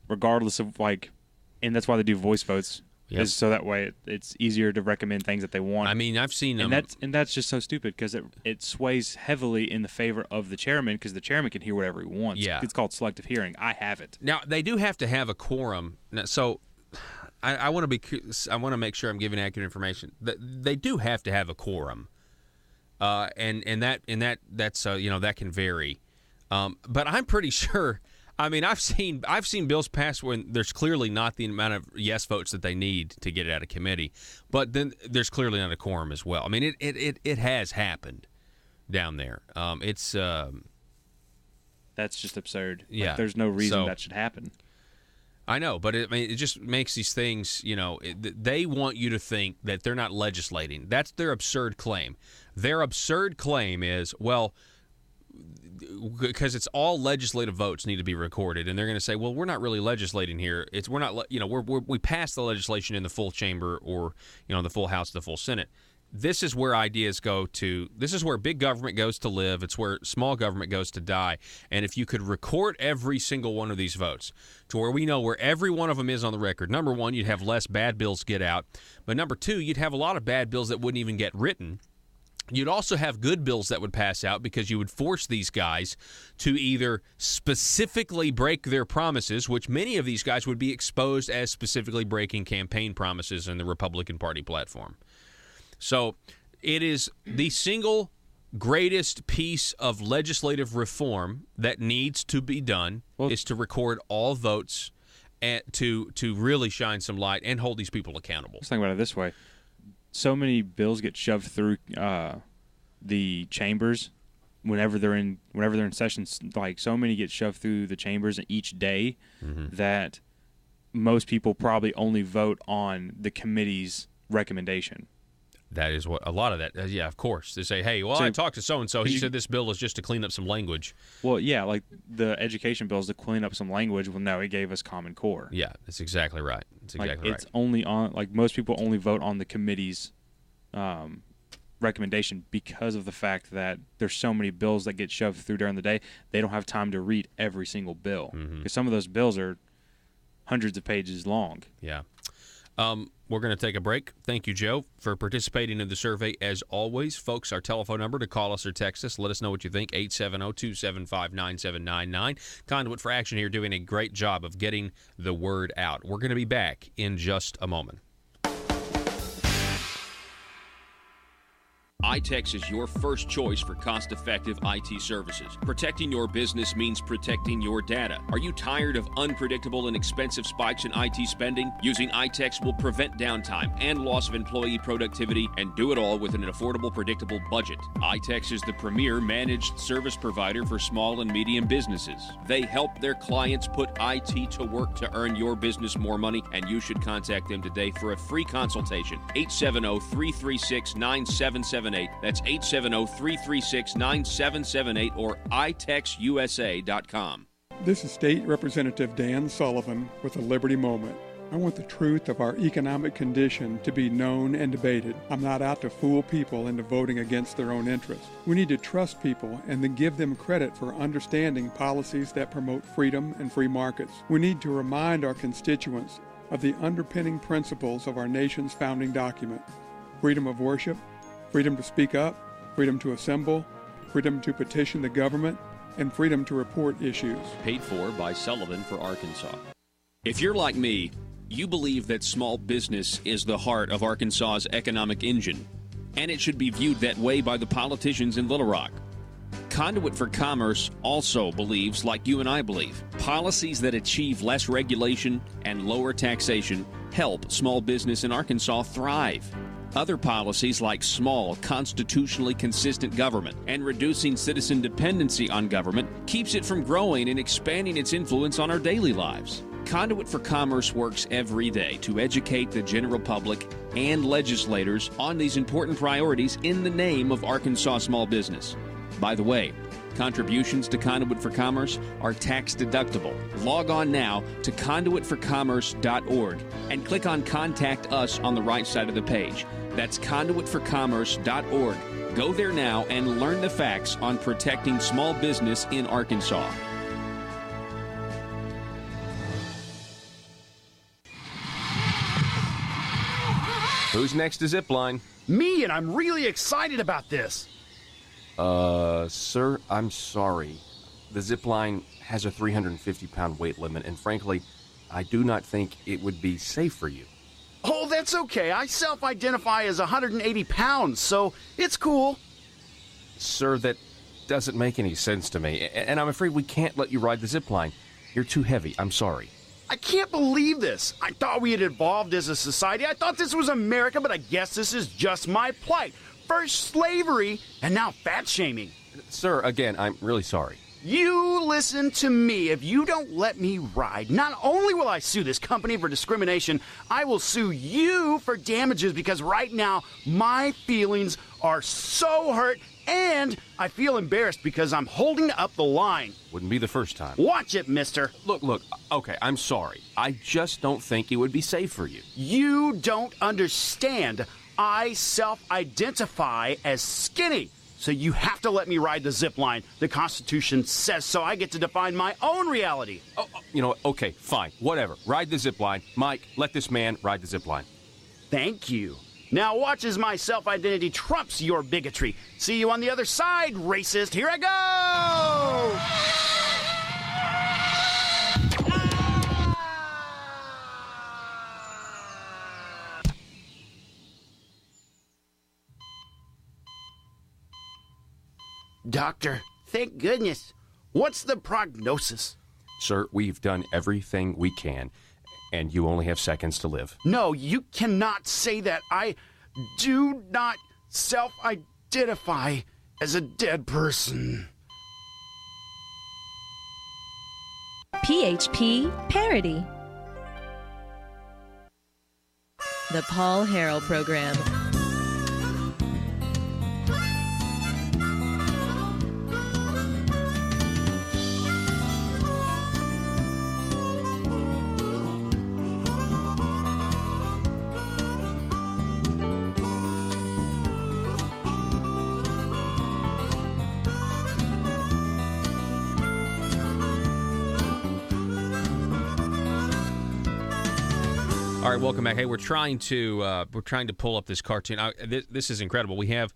regardless of and that's why they do voice votes. Yep. Is so that way it's easier to recommend things that they want. I mean, I've seen them, and that's just so stupid because it sways heavily in the favor of the chairman because the chairman can hear whatever he wants. Yeah, it's called selective hearing. I have it. Now they do have to have a quorum. Now, so I want to make sure I'm giving accurate information. They do have to have a quorum, and that's that can vary, but I'm pretty sure. I mean, I've seen bills pass when there's clearly not the amount of yes votes that they need to get it out of committee, but then there's clearly not a quorum as well. I mean, it has happened down there. That's just absurd. Yeah, there's no reason that should happen. I know, but it just makes these things. They want you to think that they're not legislating. That's their absurd claim. Their absurd claim is, well, because it's all legislative votes need to be recorded, and they're going to say, well, we're not really legislating here. We pass the legislation in the full chamber or the full House, the full Senate. This is where ideas go to. This is where big government goes to live. It's where small government goes to die. And if you could record every single one of these votes to where we know where every one of them is on the record, number one, you'd have less bad bills get out. But number two, you'd have a lot of bad bills that wouldn't even get written. You'd also have good bills that would pass out because you would force these guys to either specifically break their promises, which many of these guys would be exposed as specifically breaking campaign promises in the Republican Party platform. So it is the single greatest piece of legislative reform that needs to be done is to record all votes and to really shine some light and hold these people accountable. Let's think about it this way. So many bills get shoved through the chambers whenever they're in sessions. Like so many get shoved through the chambers each day that most people probably only vote on the committee's recommendation. That is what a lot of that. Yeah, of course. They say, "Hey, well, I talked to so and so. He said this bill is just to clean up some language." Well, yeah, like the education bill is to clean up some language. Well, no, he gave us Common Core. Yeah, that's exactly right. That's exactly right. It's only on most people only vote on the committee's recommendation because of the fact that there's so many bills that get shoved through during the day. They don't have time to read every single bill because some of those bills are hundreds of pages long. Yeah. We're going to take a break. Thank you, Joe, for participating in the survey. As always, folks, our telephone number to call us or text us. Let us know what you think, 870-275-9799. Conduit for Action here doing a great job of getting the word out. We're going to be back in just a moment. iTex is your first choice for cost-effective IT services. Protecting your business means protecting your data. Are you tired of unpredictable and expensive spikes in IT spending? Using iTex will prevent downtime and loss of employee productivity and do it all with an affordable, predictable budget. iTex is the premier managed service provider for small and medium businesses. They help their clients put IT to work to earn your business more money, and you should contact them today for a free consultation. 870-336-9778. That's 870-336-9778 or itexusa.com. This is State Representative Dan Sullivan with a Liberty Moment. I want the truth of our economic condition to be known and debated. I'm not out to fool people into voting against their own interests. We need to trust people and then give them credit for understanding policies that promote freedom and free markets. We need to remind our constituents of the underpinning principles of our nation's founding document: freedom of worship, freedom to speak up, freedom to assemble, freedom to petition the government, and freedom to report issues. Paid for by Sullivan for Arkansas. If you're like me, you believe that small business is the heart of Arkansas's economic engine, and it should be viewed that way by the politicians in Little Rock. Conduit for Commerce also believes, like you and I believe, policies that achieve less regulation and lower taxation help small business in Arkansas thrive. Other policies like small, constitutionally consistent government and reducing citizen dependency on government keeps it from growing and expanding its influence on our daily lives. Conduit for Commerce works every day to educate the general public and legislators on these important priorities in the name of Arkansas small business. By the way, contributions to Conduit for Commerce are tax deductible. Log on now to conduitforcommerce.org and click on Contact Us on the right side of the page. That's conduitforcommerce.org. Go there now and learn the facts on protecting small business in Arkansas. Who's next to Zipline? Me, and I'm really excited about this. Sir, I'm sorry. The Zipline has a 350-pound weight limit, and frankly, I do not think it would be safe for you. Oh, that's okay. I self-identify as 180 pounds, so it's cool. Sir, that doesn't make any sense to me, and I'm afraid we can't let you ride the Zipline. You're too heavy. I'm sorry. I can't believe this. I thought we had evolved as a society. I thought this was America, but I guess this is just my plight. First slavery, and now fat shaming. Sir, again, I'm really sorry. You listen to me. If you don't let me ride, not only will I sue this company for discrimination, I will sue you for damages because right now my feelings are so hurt and I feel embarrassed because I'm holding up the line. Wouldn't be the first time. Watch it, mister. Look, okay, I'm sorry. I just don't think it would be safe for you. You don't understand. I self-identify as skinny. So you have to let me ride the zip line. The Constitution says so. I get to define my own reality. Okay, fine, whatever. Ride the zip line. Mike, let this man ride the zip line. Thank you. Now watch as my self-identity trumps your bigotry. See you on the other side, racist. Here I go! Doctor, thank goodness. What's the prognosis? Sir, we've done everything we can, and you only have seconds to live. No, you cannot say that. I do not self-identify as a dead person. PHP Parody. The Paul Harrell Program. All right, welcome back. Hey, we're trying to pull up this cartoon. This is incredible. We have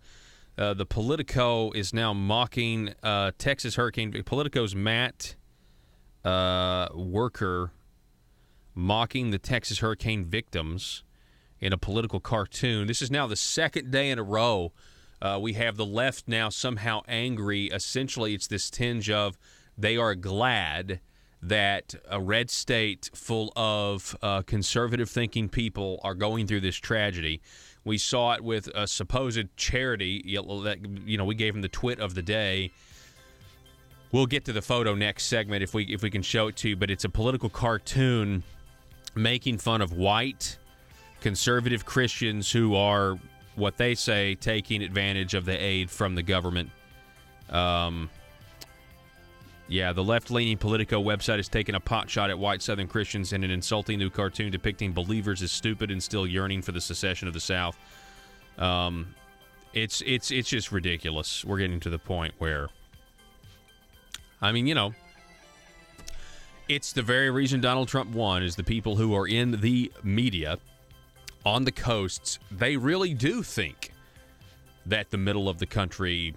the Politico is now mocking Texas hurricane. Politico's Matt Worker mocking the Texas hurricane victims in a political cartoon. This is now the second day in a row We have the left now somehow angry. Essentially, it's this tinge of they are glad that a red state full of conservative-thinking people are going through this tragedy. We saw it with a supposed charity that, we gave them the twit of the day. We'll get to the photo next segment if we can show it to you, but it's a political cartoon making fun of white conservative Christians who are, what they say, taking advantage of the aid from the government. The left-leaning Politico website has taken a potshot at white Southern Christians in an insulting new cartoon depicting believers as stupid and still yearning for the secession of the South. It's just ridiculous. We're getting to the point where, it's the very reason Donald Trump won is the people who are in the media on the coasts. They really do think that the middle of the country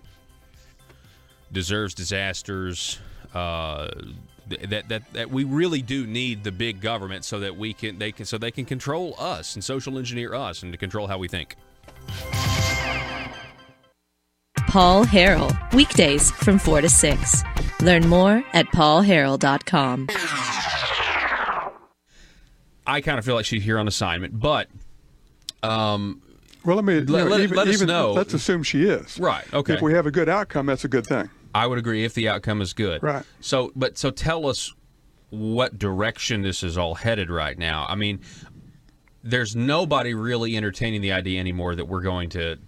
deserves disasters. That we really do need the big government so that they can control us and social engineer us and to control how we think. Paul Harrell, weekdays from 4 to 6. Learn more at paulharrell.com. I kind of feel like she's here on assignment, but well, let us know. Let's assume she is. Right. Okay. If we have a good outcome, that's a good thing. I would agree if the outcome is good. Right. So tell us what direction this is all headed right now. There's nobody really entertaining the idea anymore that we're going to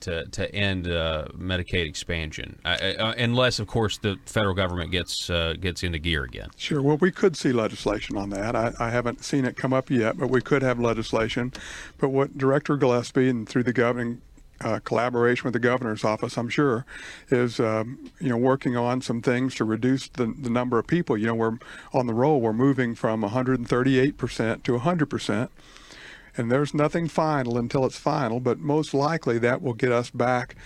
end Medicaid expansion, unless, of course, the federal government gets into gear again. Sure. Well, we could see legislation on that. I haven't seen it come up yet, but we could have legislation. But what Director Gillespie and through the governing collaboration with the governor's office, I'm sure, is working on some things to reduce the number of people. We're on the roll. We're moving from 138% to 100%, and there's nothing final until it's final. But most likely that will get us back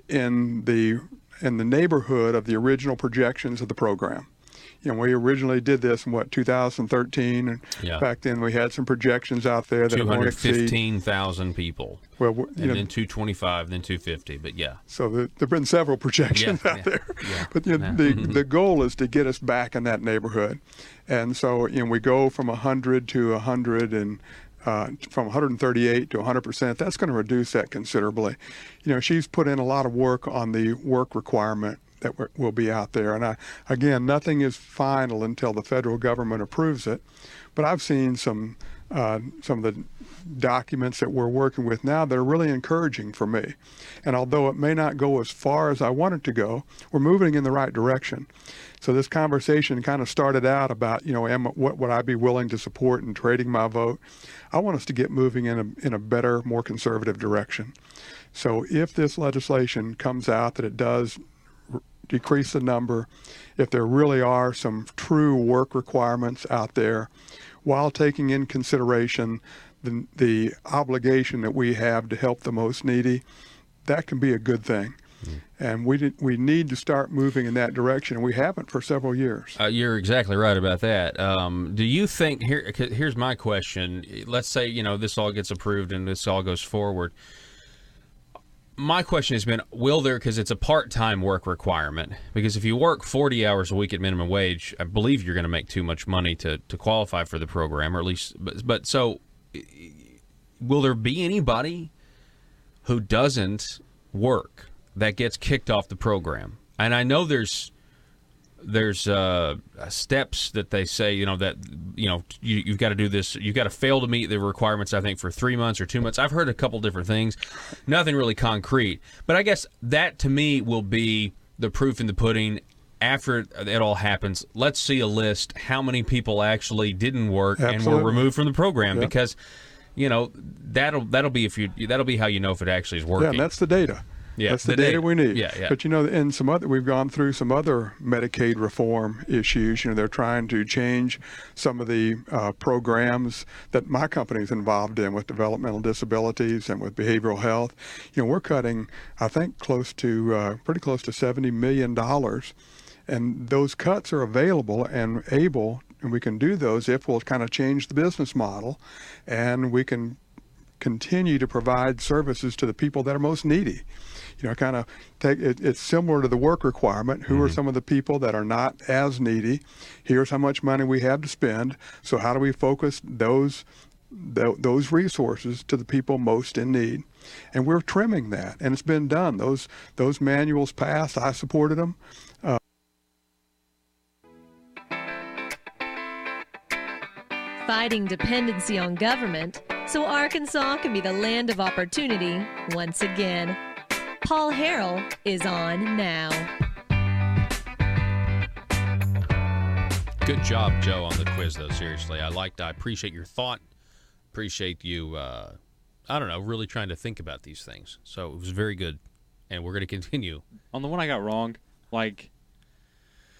in the neighborhood of the original projections of the program. We originally did this in 2013, and back then we had some projections out there that 215,000 people. Well, then 225, then 250, but yeah. So there've been several projections out there, but the goal is to get us back in that neighborhood, and so we go from 100 to 100 and. From 138 to 100%, that's going to reduce that considerably. She's put in a lot of work on the work requirement that will be out there. And again, nothing is final until the federal government approves it. But I've seen some of the documents that we're working with now that are really encouraging for me. And although it may not go as far as I want it to go, we're moving in the right direction. So this conversation kind of started out about, what would I be willing to support in trading my vote? I want us to get moving in a better, more conservative direction. So if this legislation comes out that it does decrease the number, if there really are some true work requirements out there, while taking in consideration the obligation that we have to help the most needy, that can be a good thing. And we need to start moving in that direction. We haven't for several years. You're exactly right about that. Do you think, here's my question, let's say, this all gets approved and this all goes forward. My question has been, will there, because it's a part-time work requirement, because if you work 40 hours a week at minimum wage, I believe you're going to make too much money to qualify for the program, or at least, but so will there be anybody who doesn't work that gets kicked off the program? And I know there's steps that they say, you've got to do this. You've got to fail to meet the requirements, I think, for 3 months or 2 months. I've heard a couple different things, nothing really concrete. But I guess that, to me, will be the proof in the pudding. After it all happens, let's see a list how many people actually didn't work and were removed from the program, because, that'll be how you know if it actually is working. Yeah, and that's the data. Yeah, that's the data we need. Yeah. But in we've gone through some other Medicaid reform issues. They're trying to change some of the programs that my company's involved in with developmental disabilities and with behavioral health. We're cutting, I think, pretty close to $70 million, and those cuts are available and able, and we can do those if we'll kind of change the business model, and we can continue to provide services to the people that are most needy. Kind of it's similar to the work requirement. Who are some of the people that are not as needy? Here's how much money we have to spend. So how do we focus those resources to the people most in need? And we're trimming that, and it's been done. Those manuals passed. I supported them. Fighting dependency on government so Arkansas can be the land of opportunity once again. Paul Harrell is on now. Good job, Joe, on the quiz, though. Seriously, I appreciate your thought. Appreciate you, really trying to think about these things. So it was very good, and we're going to continue. On the one I got wrong,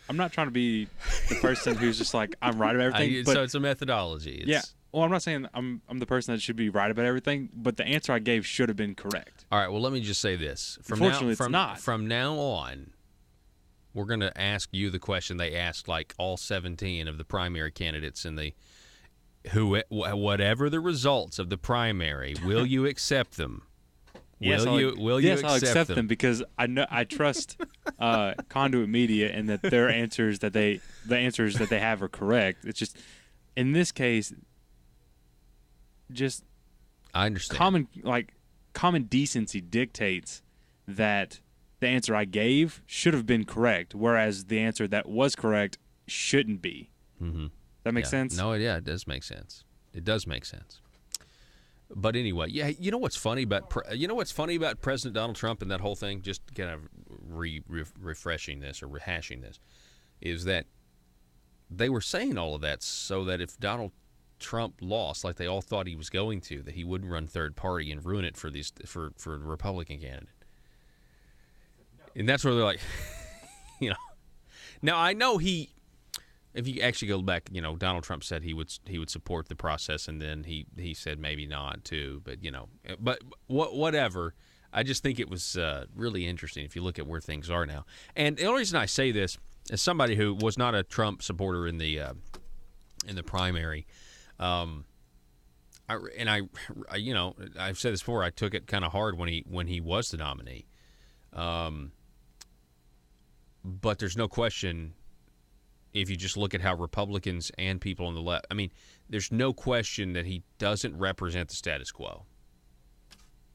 I'm not trying to be the person who's just like, I'm right about everything. So it's a methodology. Yeah. Well, I'm not saying I'm the person that should be right about everything, but the answer I gave should have been correct. All right, well, let me just say this. Unfortunately, it's not. From now on, we're going to ask you the question they asked all 17 of the primary candidates in whatever the results of the primary, will you accept them? Yes, I'll accept them because I trust Conduit Media and that the answers that they have are correct. It's just in this case, just I understand. Common decency dictates that the answer I gave should have been correct, whereas the answer that was correct shouldn't be. Mm-hmm. That makes sense? No, yeah, it does make sense. It does make sense. But anyway, yeah, you know what's funny about President Donald Trump and that whole thing? Just kind of refreshing this or rehashing this, is that they were saying all of that so that if Donald Trump lost, like they all thought he was going to, that he wouldn't run third party and ruin it for the Republican candidate. And that's where they're like, Now I know if you actually go back, Donald Trump said he would support the process, and then he said maybe not too. But whatever. I just think it was really interesting if you look at where things are now. And the only reason I say this, as somebody who was not a Trump supporter in the primary, I've said this before. I took it kind of hard when he was the nominee. But there's no question. If you just look at how Republicans and people on the left, there's no question that he doesn't represent the status quo.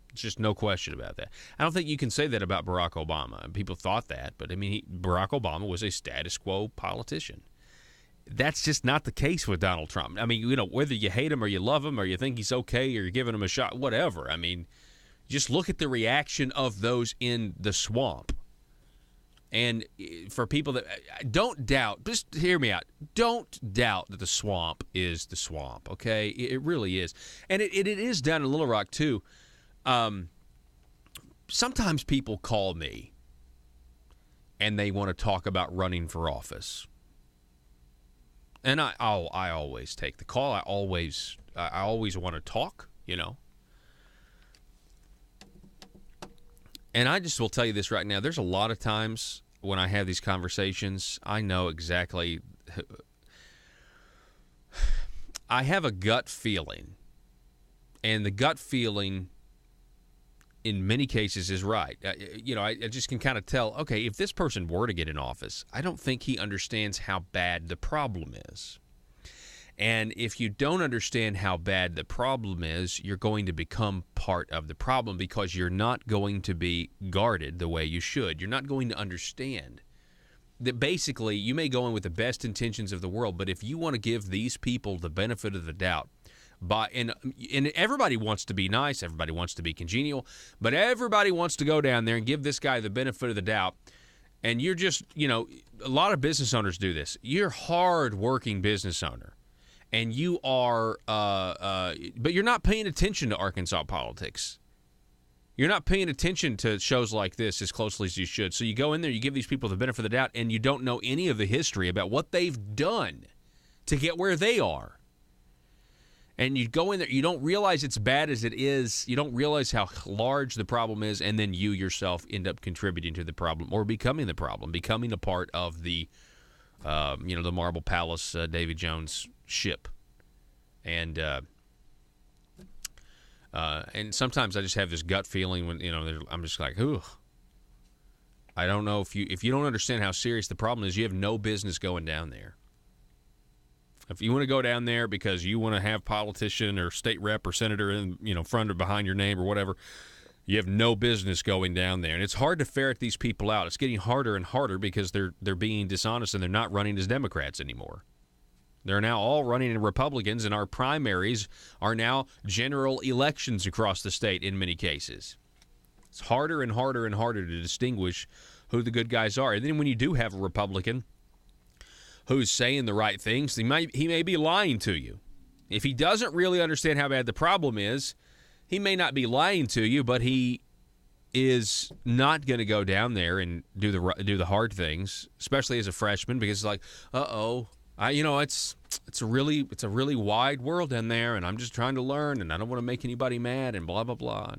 There's just no question about that. I don't think you can say that about Barack Obama. People thought that, but Barack Obama was a status quo politician. That's just not the case with Donald Trump. Whether you hate him or you love him or you think he's okay or you're giving him a shot, whatever. Just look at the reaction of those in the swamp. And for people that don't doubt, just hear me out. Don't doubt that the swamp is the swamp, okay? It really is. And it is down in Little Rock, too. Sometimes people call me and they want to talk about running for office. And I always take the call. I always want to talk, And I just will tell you this right now. There's a lot of times when I have these conversations, I know exactly. I have a gut feeling, and the gut feeling in many cases is right. I just can kind of tell, okay, if this person were to get in office, I don't think he understands how bad the problem is. And if you don't understand how bad the problem is, you're going to become part of the problem because you're not going to be guarded the way you should. You're not going to understand that basically you may go in with the best intentions of the world, but if you want to give these people the benefit of the doubt, and everybody wants to be nice, everybody wants to be congenial, but everybody wants to go down there and give this guy the benefit of the doubt. And you're just, a lot of business owners do this. You're a hard-working business owner. And you are, but you're not paying attention to Arkansas politics. You're not paying attention to shows like this as closely as you should. So you go in there, you give these people the benefit of the doubt, and you don't know any of the history about what they've done to get where they are. And you go in there, you don't realize it's bad as it is. You don't realize how large the problem is, and then you yourself end up contributing to the problem or becoming the problem, becoming a part of the, the Marble Palace, Davy Jones ship. And And sometimes I just have this gut feeling when, I'm just like, ooh. I don't know if you don't understand how serious the problem is, you have no business going down there. If you want to go down there because you want to have politician or state rep or senator in, front or behind your name or whatever, you have no business going down there. And it's hard to ferret these people out. It's getting harder and harder because they're being dishonest and they're not running as Democrats anymore. They're now all running as Republicans, and our primaries are now general elections across the state in many cases. It's harder and harder and harder to distinguish who the good guys are. And then when you do have a Republican who's saying the right things, he may be lying to you. If he doesn't really understand how bad the problem is, he may not be lying to you, but he is not going to go down there and do the hard things, especially as a freshman, because it's like, it's a really wide world in there, and I'm just trying to learn, and I don't want to make anybody mad, and blah blah blah.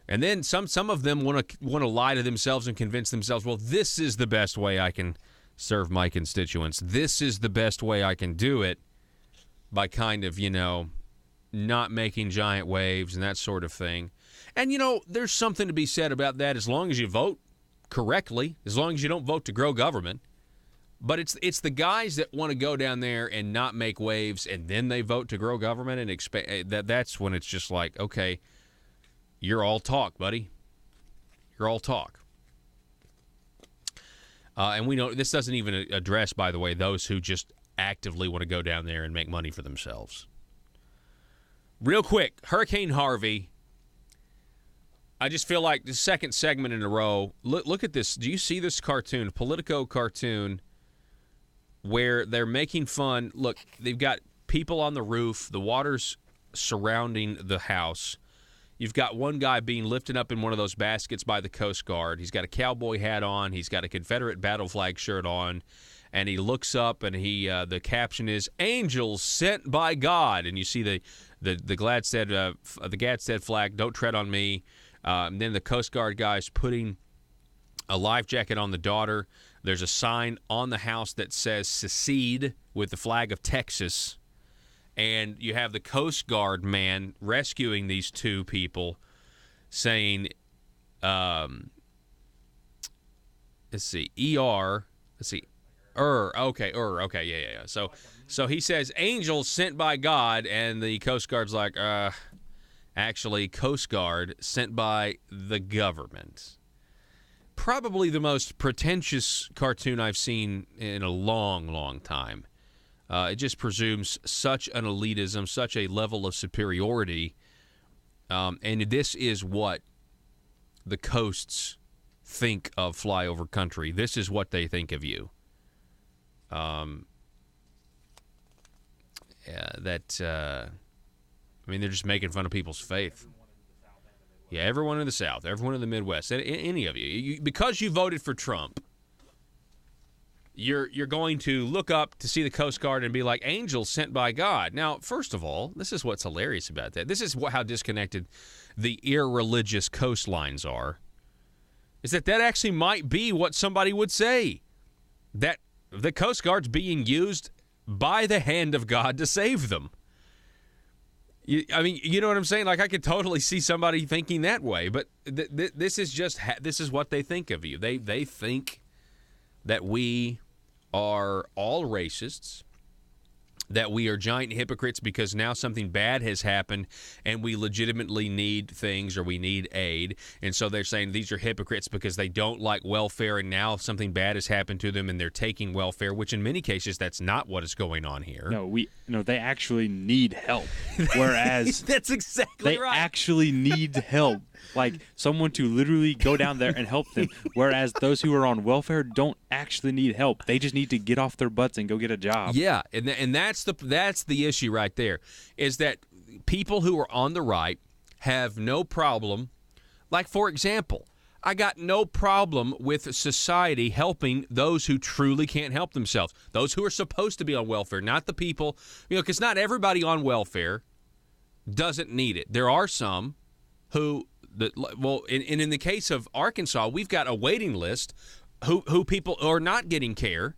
And then some of them want to lie to themselves and convince themselves, well, this is the best way I can serve my constituents. This is the best way I can do it, by kind of, not making giant waves and that sort of thing. And, there's something to be said about that as long as you vote correctly, as long as you don't vote to grow government. But it's the guys that want to go down there and not make waves, and then they vote to grow government and expect that's when it's just like, okay, you're all talk, buddy. You're all talk. And we know this doesn't even address, by the way, those who just actively want to go down there and make money for themselves. Real quick, Hurricane Harvey. I just feel like the second segment in a row. Look at this. Do you see this cartoon, Politico cartoon, where they're making fun? Look, they've got people on the roof. The water's surrounding the house. You've got one guy being lifted up in one of those baskets by the Coast Guard. He's got a cowboy hat on. He's got a Confederate battle flag shirt on. And he looks up, and the caption is, "Angels sent by God." And you see the Gadsden flag, "Don't tread on me." And then the Coast Guard guy's putting a life jacket on the daughter. There's a sign on the house that says "Secede" with the flag of Texas. And you have the Coast Guard man rescuing these two people, saying, okay, yeah. So he says, "Angels sent by God," and the Coast Guard's like, actually, Coast Guard sent by the government. Probably the most pretentious cartoon I've seen in a long, long time. It just presumes such an elitism, such a level of superiority. And this is what the coasts think of flyover country. This is what they think of you. They're just making fun of people's faith. Yeah, everyone in the South, everyone in the Midwest, any of you because you voted for Trump, you're going to look up to see the Coast Guard and be like, "Angels sent by God." Now, first of all, this is what's hilarious about that. This is how disconnected the irreligious coastlines are. Is that actually might be what somebody would say, that the Coast Guard's being used by the hand of God to save them. You know what I'm saying? Like, I could totally see somebody thinking that way, but this is what they think of you. They think that we are all racists, that we are giant hypocrites because now something bad has happened and we legitimately need things or we need aid. And so they're saying these are hypocrites because they don't like welfare, and now something bad has happened to them and they're taking welfare, which in many cases that's not what is going on here. No, they actually need help. Whereas that's exactly right. They actually need help. Like someone to literally go down there and help them. Whereas those who are on welfare don't actually need help. They just need to get off their butts and go get a job. Yeah, and that's the issue right there, is that people who are on the right have no problem. Like, for example, I got no problem with society helping those who truly can't help themselves, those who are supposed to be on welfare, not the people, because not everybody on welfare doesn't need it. There are some who, in the case of Arkansas, we've got a waiting list who people are not getting care,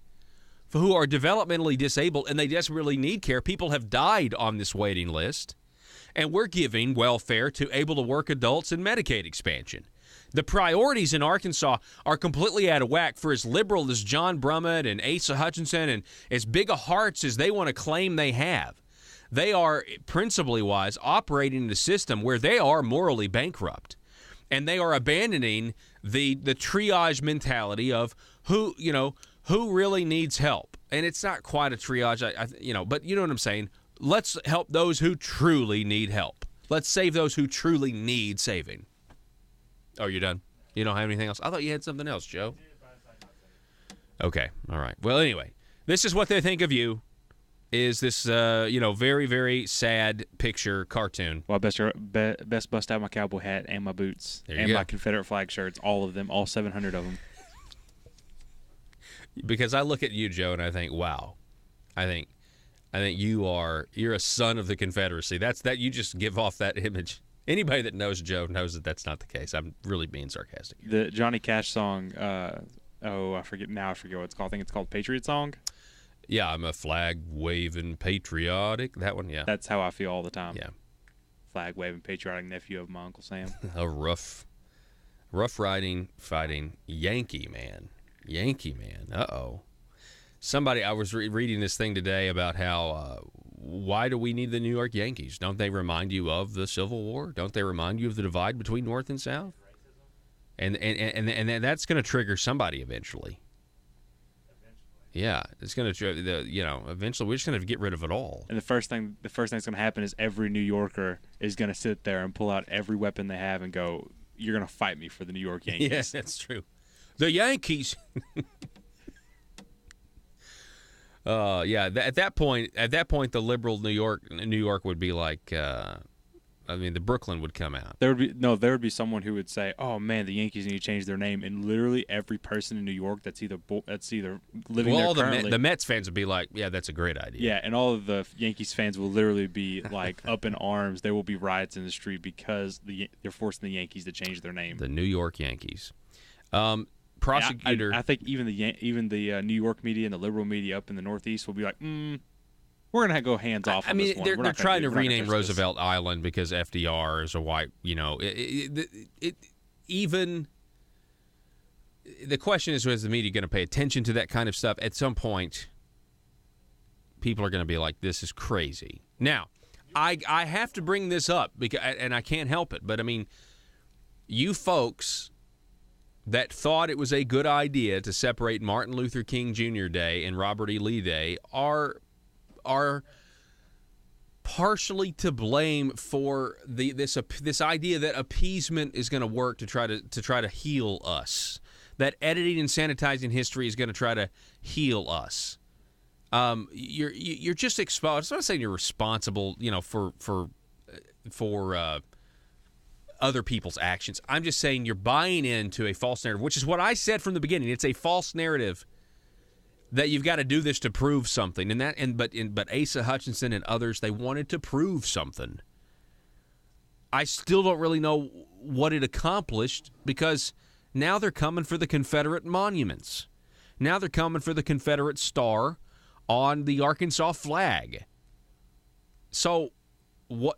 who are developmentally disabled, and they desperately need care. People have died on this waiting list. and we're giving welfare to able-to-work adults and Medicaid expansion. The priorities in Arkansas are completely out of whack for as liberal as John Brummett and Asa Hutchinson and as big of hearts as they want to claim they have. They are, principally wise, operating in a system where they are morally bankrupt. And they are abandoning the triage mentality of who really needs help. And it's not quite a triage, but you know what I'm saying. Let's help those who truly need help. Let's save those who truly need saving. Oh, you're done? You don't have anything else? I thought you had something else, Joe. Okay, all right. Well, anyway, this is what they think of you. Is this, very, very sad picture cartoon. Well, best bust out my cowboy hat and my boots and my Confederate flag shirts, all of them, all 700 of them. Because I look at you, Joe, and I think, wow, I think you're a son of the Confederacy. That you just give off that image. Anybody that knows Joe knows that that's not the case. I'm really being sarcastic here. The Johnny Cash song, I forget what it's called. I think it's called Patriot Song. Yeah, I'm a flag-waving patriotic. That one, yeah. That's how I feel all the time. Yeah. Flag-waving patriotic nephew of my Uncle Sam. A rough riding, fighting Yankee man. Uh-oh. Somebody, I was reading this thing today about how, why do we need the New York Yankees? Don't they remind you of the Civil War? Don't they remind you of the divide between North and South? And that's going to trigger somebody eventually. Yeah, it's going to, eventually we're just going to get rid of it all. And the first thing that's going to happen is every New Yorker is going to sit there and pull out every weapon they have and go, "You're going to fight me for the New York Yankees." Yes, that's true. The Yankees. At that point, the liberal New York would be like, the Brooklyn would come out. There would be someone who would say, "Oh man, the Yankees need to change their name," and literally every person in New York that's either living there currently. The Mets fans would be like, "Yeah, that's a great idea." Yeah, and all of the Yankees fans will literally be like up in arms. There will be riots in the street because they're forcing the Yankees to change their name. The New York Yankees. Prosecutor. I think even the New York media and the liberal media up in the Northeast will be like, we're going to go hands off on this one. They're trying to rename Roosevelt Island because FDR is a white, even the question is the media going to pay attention to that kind of stuff? At some point, people are going to be like, this is crazy. Now, I have to bring this up, and I can't help it, but, you folks that thought it was a good idea to separate Martin Luther King Jr. Day and Robert E. Lee Day are partially to blame for this idea that appeasement is going to work to try to heal us. That editing and sanitizing history is going to try to heal us. You're just exposed. I'm not saying you're responsible, for other people's actions. I'm just saying you're buying into a false narrative, which is what I said from the beginning. It's a false narrative that you've got to do this to prove something, but Asa Hutchinson and others, they wanted to prove something. I still don't really know what it accomplished, because now they're coming for the Confederate monuments. Now they're coming for the Confederate star on the Arkansas flag. So, what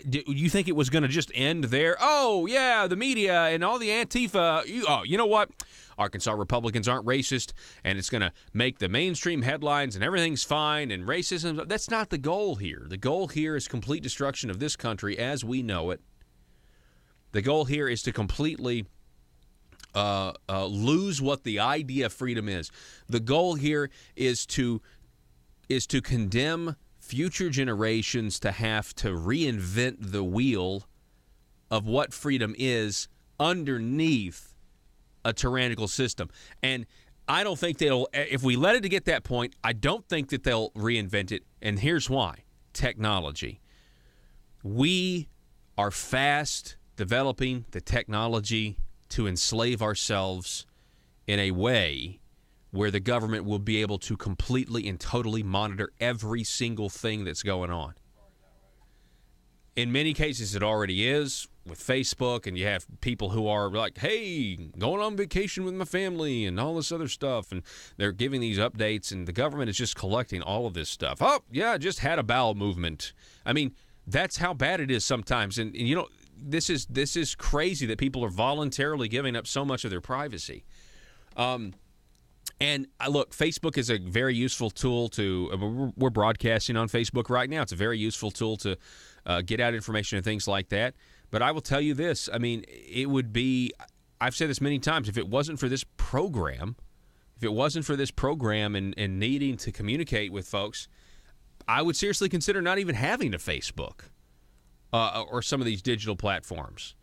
do you think it was going to just end there? Oh yeah, the media and all the Antifa. You know what? Arkansas Republicans aren't racist, and it's going to make the mainstream headlines, and everything's fine, and racism. That's not the goal here. The goal here is complete destruction of this country as we know it. The goal here is to completely lose what the idea of freedom is. The goal here is to condemn future generations to have to reinvent the wheel of what freedom is underneath a tyrannical system. And I don't think if we let it to get that point, I don't think that they'll reinvent it. And here's why. Technology. We are fast developing the technology to enslave ourselves in a way where the government will be able to completely and totally monitor every single thing that's going on. In many cases, it already is with Facebook, and you have people who are like, hey, going on vacation with my family and all this other stuff, and they're giving these updates, and the government is just collecting all of this stuff. Oh, yeah, I just had a bowel movement. I mean, That's how bad it is sometimes. And you know, this is crazy that people are voluntarily giving up so much of their privacy. And look, Facebook is a very useful tool to. We're broadcasting on Facebook right now. It's a very useful tool to get out information and things like that. But I will tell you this. I mean, it would be. I've said this many times. If it wasn't for this program, and needing to communicate with folks, I would seriously consider not even having a Facebook or some of these digital platforms.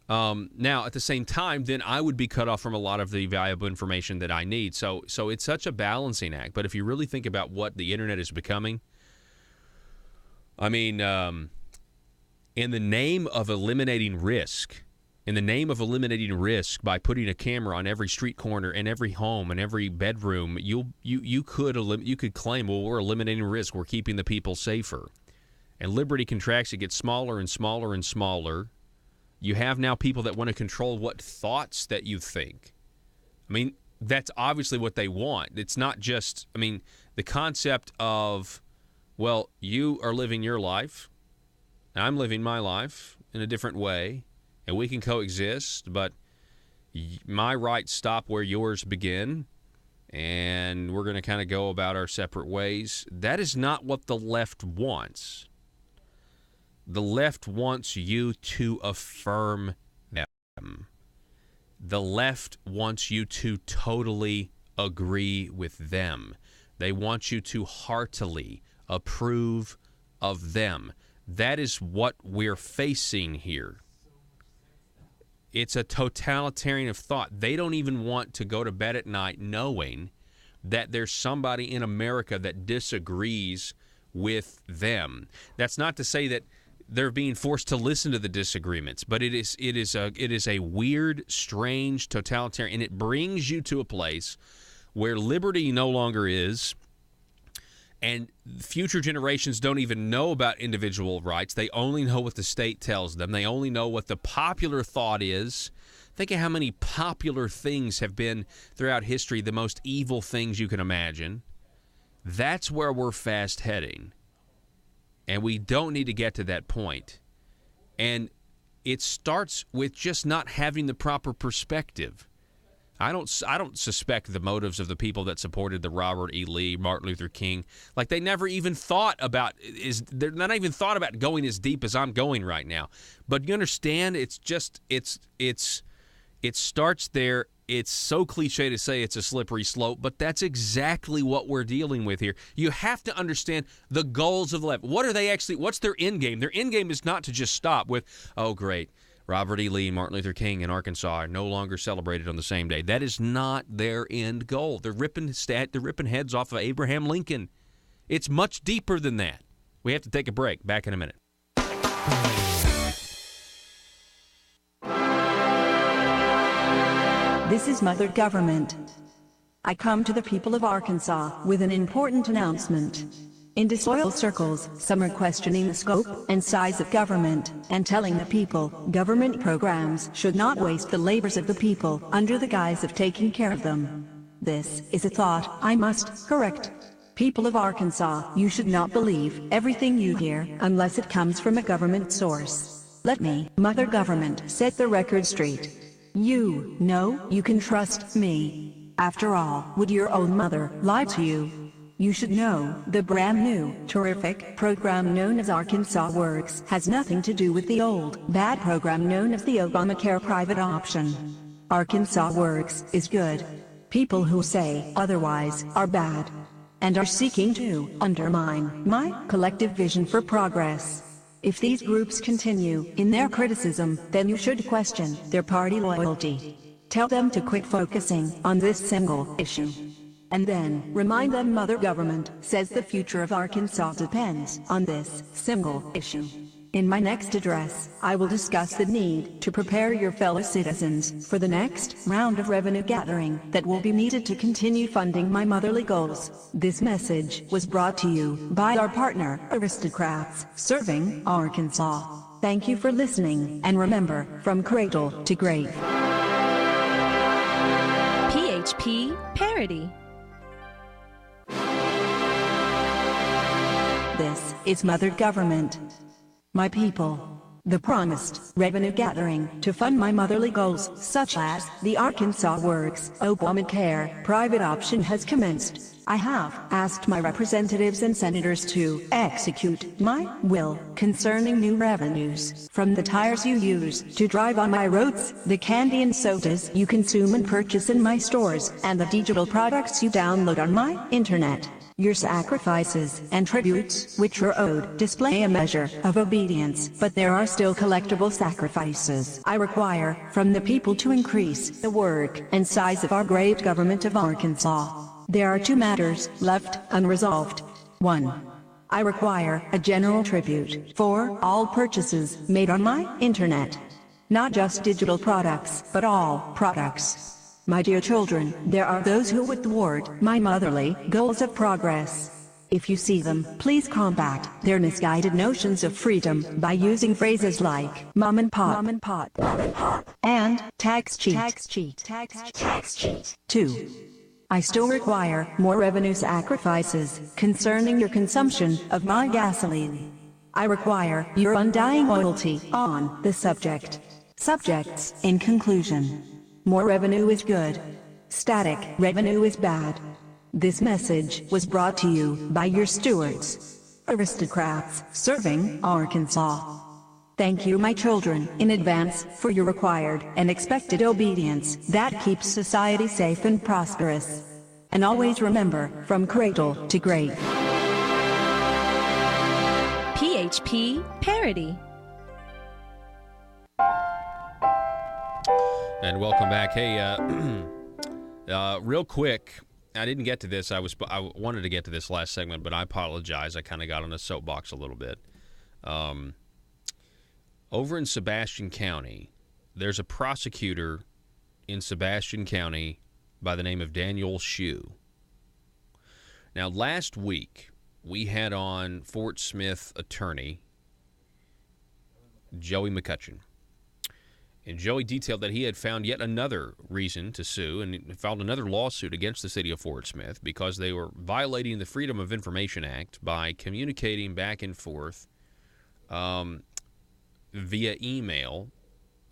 Now, at the same time, then I would be cut off from a lot of the valuable information that I need. So it's such a balancing act. But if you really think about what the internet is becoming, I mean, in the name of eliminating risk, by putting a camera on every street corner and every home and every bedroom, you could claim, well, we're eliminating risk, we're keeping the people safer. And liberty contracts, it gets smaller and smaller and smaller. You have now people that want to control what thoughts that you think. I mean, that's obviously what they want. It's not just, I mean, the concept of, well, you are living your life, and I'm living my life in a different way, and we can coexist, but my rights stop where yours begin, and we're going to kind of go about our separate ways. That is not what the left wants. The left wants you to affirm them. The left wants you to totally agree with them. They want you to heartily approve of them. That is what we're facing here. It's a totalitarian of thought. They don't even want to go to bed at night knowing that there's somebody in America that disagrees with them. That's not to say that they're being forced to listen to the disagreements, but it is a weird, strange, totalitarian, and it brings you to a place where liberty no longer is, and future generations don't even know about individual rights. They only know what the state tells them. They only know what the popular thought is. Think of how many popular things have been throughout history, the most evil things you can imagine. That's where we're fast heading. And we don't need to get to that point. And it starts with just not having the proper perspective. I don't suspect the motives of the people that supported the Robert E. Lee, Martin Luther King. Like, they never even thought about they're not even thought about going as deep as I'm going right now. But you understand, it starts there. It's so cliche to say it's a slippery slope, but that's exactly what we're dealing with here. You have to understand the goals of the left. What are they actually? What's their end game? Their end game is not to just stop with, oh, great, Robert E. Lee, Martin Luther King in Arkansas are no longer celebrated on the same day. That is not their end goal. They're ripping heads off of Abraham Lincoln. It's much deeper than that. We have to take a break. Back in a minute. This is Mother Government. I come to the people of Arkansas with an important announcement. In disloyal circles, some are questioning the scope and size of government and telling the people government programs should not waste the labors of the people under the guise of taking care of them. This is a thought I must correct. People of Arkansas, you should not believe everything you hear unless it comes from a government source. Let me, Mother Government, set the record straight. You know you can trust me. After all, would your own mother lie to you? You should know the brand new, terrific program known as Arkansas Works has nothing to do with the old, bad program known as the Obamacare private option. Arkansas Works is good. People who say otherwise are bad and are seeking to undermine my collective vision for progress. If these groups continue in their criticism, then you should question their party loyalty. Tell them to quit focusing on this single issue. And then remind them Mother Government says the future of Arkansas depends on this single issue. In my next address, I will discuss the need to prepare your fellow citizens for the next round of revenue gathering that will be needed to continue funding my motherly goals. This message was brought to you by our partner, Aristocrats, serving Arkansas. Thank you for listening, and remember, from cradle to grave. PHP Parody. This is Mother Government. My people, the promised revenue gathering to fund my motherly goals, such as the Arkansas Works, Obamacare, private option has commenced. I have asked my representatives and senators to execute my will concerning new revenues from the tires you use to drive on my roads, the candy and sodas you consume and purchase in my stores, and the digital products you download on my internet. Your sacrifices and tributes, which are owed, display a measure of obedience, but there are still collectible sacrifices I require from the people to increase the work and size of our great government of Arkansas. There are 2 matters left unresolved. 1. I require a general tribute for all purchases made on my internet. Not just digital products, but all products. My dear children, there are those who would thwart my motherly goals of progress. If you see them, please combat their misguided notions of freedom by using phrases like mom and pop, and tax cheat. 2. I still require more revenue sacrifices concerning your consumption of my gasoline. I require your undying loyalty on the subject. Subjects, in conclusion. More revenue is good. Static revenue is bad. This message was brought to you by your stewards, aristocrats serving Arkansas. Thank you, my children, in advance for your required and expected obedience that keeps society safe and prosperous. And always remember, from cradle to grave. PHP Parody. And welcome back. Hey, real quick, I didn't get to this. I wanted to get to this last segment, but I apologize. I kind of got on a soapbox a little bit. Over in Sebastian County, there's a prosecutor in Sebastian County by the name of Daniel Shue. Now, last week, we had on Fort Smith attorney Joey McCutcheon. And Joey detailed that he had found yet another reason to sue and filed another lawsuit against the city of Fort Smith because they were violating the Freedom of Information Act by communicating back and forth via email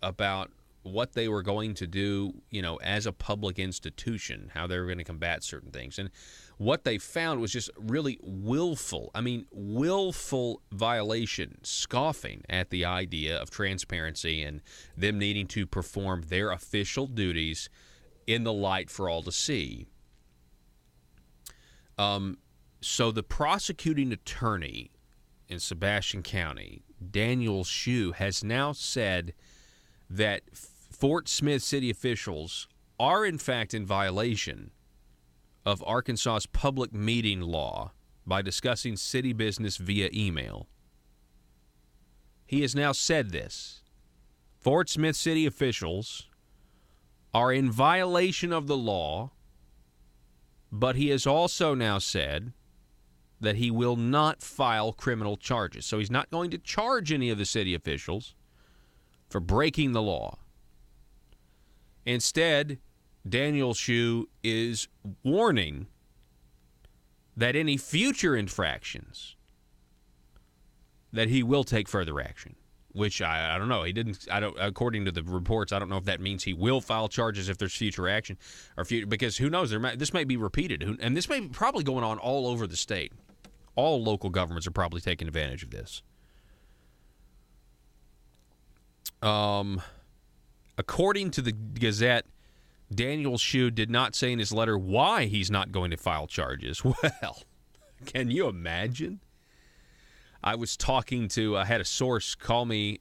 about what they were going to do, as a public institution, how they were going to combat certain things. And what they found was just really willful violation, scoffing at the idea of transparency and them needing to perform their official duties in the light for all to see. So the prosecuting attorney in Sebastian County, Daniel Shue, has now said that Fort Smith city officials are in fact in violation of Arkansas's public meeting law by discussing city business via email. He has now said this. Fort Smith city officials are in violation of the law, but he has also now said that he will not file criminal charges. So he's not going to charge any of the city officials for breaking the law. Instead, Daniel Shue is warning that any future infractions, that he will take further action, which I don't know. He didn't. According to the reports, I don't know if that means he will file charges if there's future action, or because who knows? This may be repeated, and this may be probably going on all over the state. All local governments are probably taking advantage of this. According to the Gazette, Daniel Shue did not say in his letter why he's not going to file charges. Well, can you imagine? I was talking to, I had a source call me,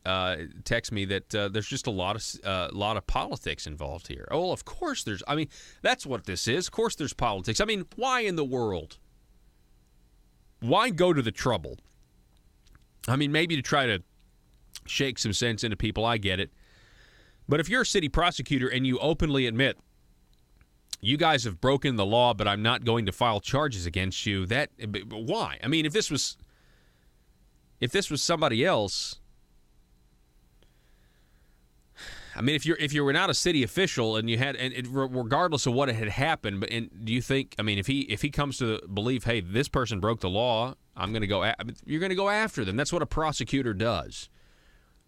text me that there's just a lot of politics involved here. Oh, well, of course there's. I mean, that's what this is. Of course there's politics. I mean, why in the world? Why go to the trouble? I mean, maybe to try to shake some sense into people. I get it. But if you're a city prosecutor and you openly admit, you guys have broken the law, but I'm not going to file charges against you, why? I mean, if this was somebody else, I mean, if you were not a city official and you had, regardless of what had happened, but do you think? I mean, if he comes to believe, hey, this person broke the law, I'm going to go. You're going to go after them. That's what a prosecutor does.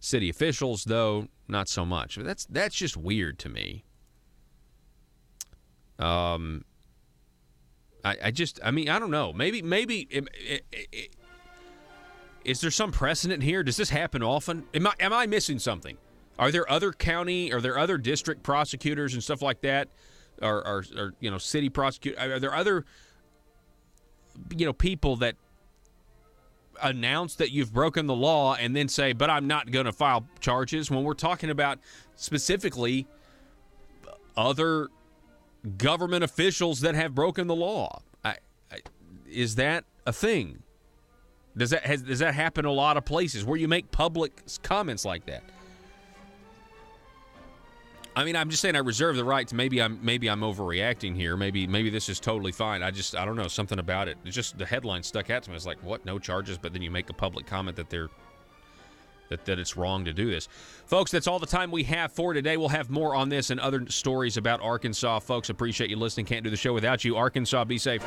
City officials, though, not so much. That's just weird to me. I don't know. Maybe is there some precedent here? Does this happen often? Am I missing something? Are there other other district prosecutors and stuff like that, or city prosecutors? Are there other people that announce that you've broken the law and then say, but I'm not going to file charges? When we're talking about specifically other government officials that have broken the law, is that a thing? Does that happen a lot of places where you make public comments like that? I mean, I'm just saying I reserve the right to maybe I'm overreacting here. Maybe this is totally fine. I don't know, something about it. It's just the headline stuck out to me. It's like, what? No charges, but then you make a public comment that it's wrong to do this. Folks, that's all the time we have for today. We'll have more on this and other stories about Arkansas. Folks, appreciate you listening. Can't do the show without you. Arkansas, be safe.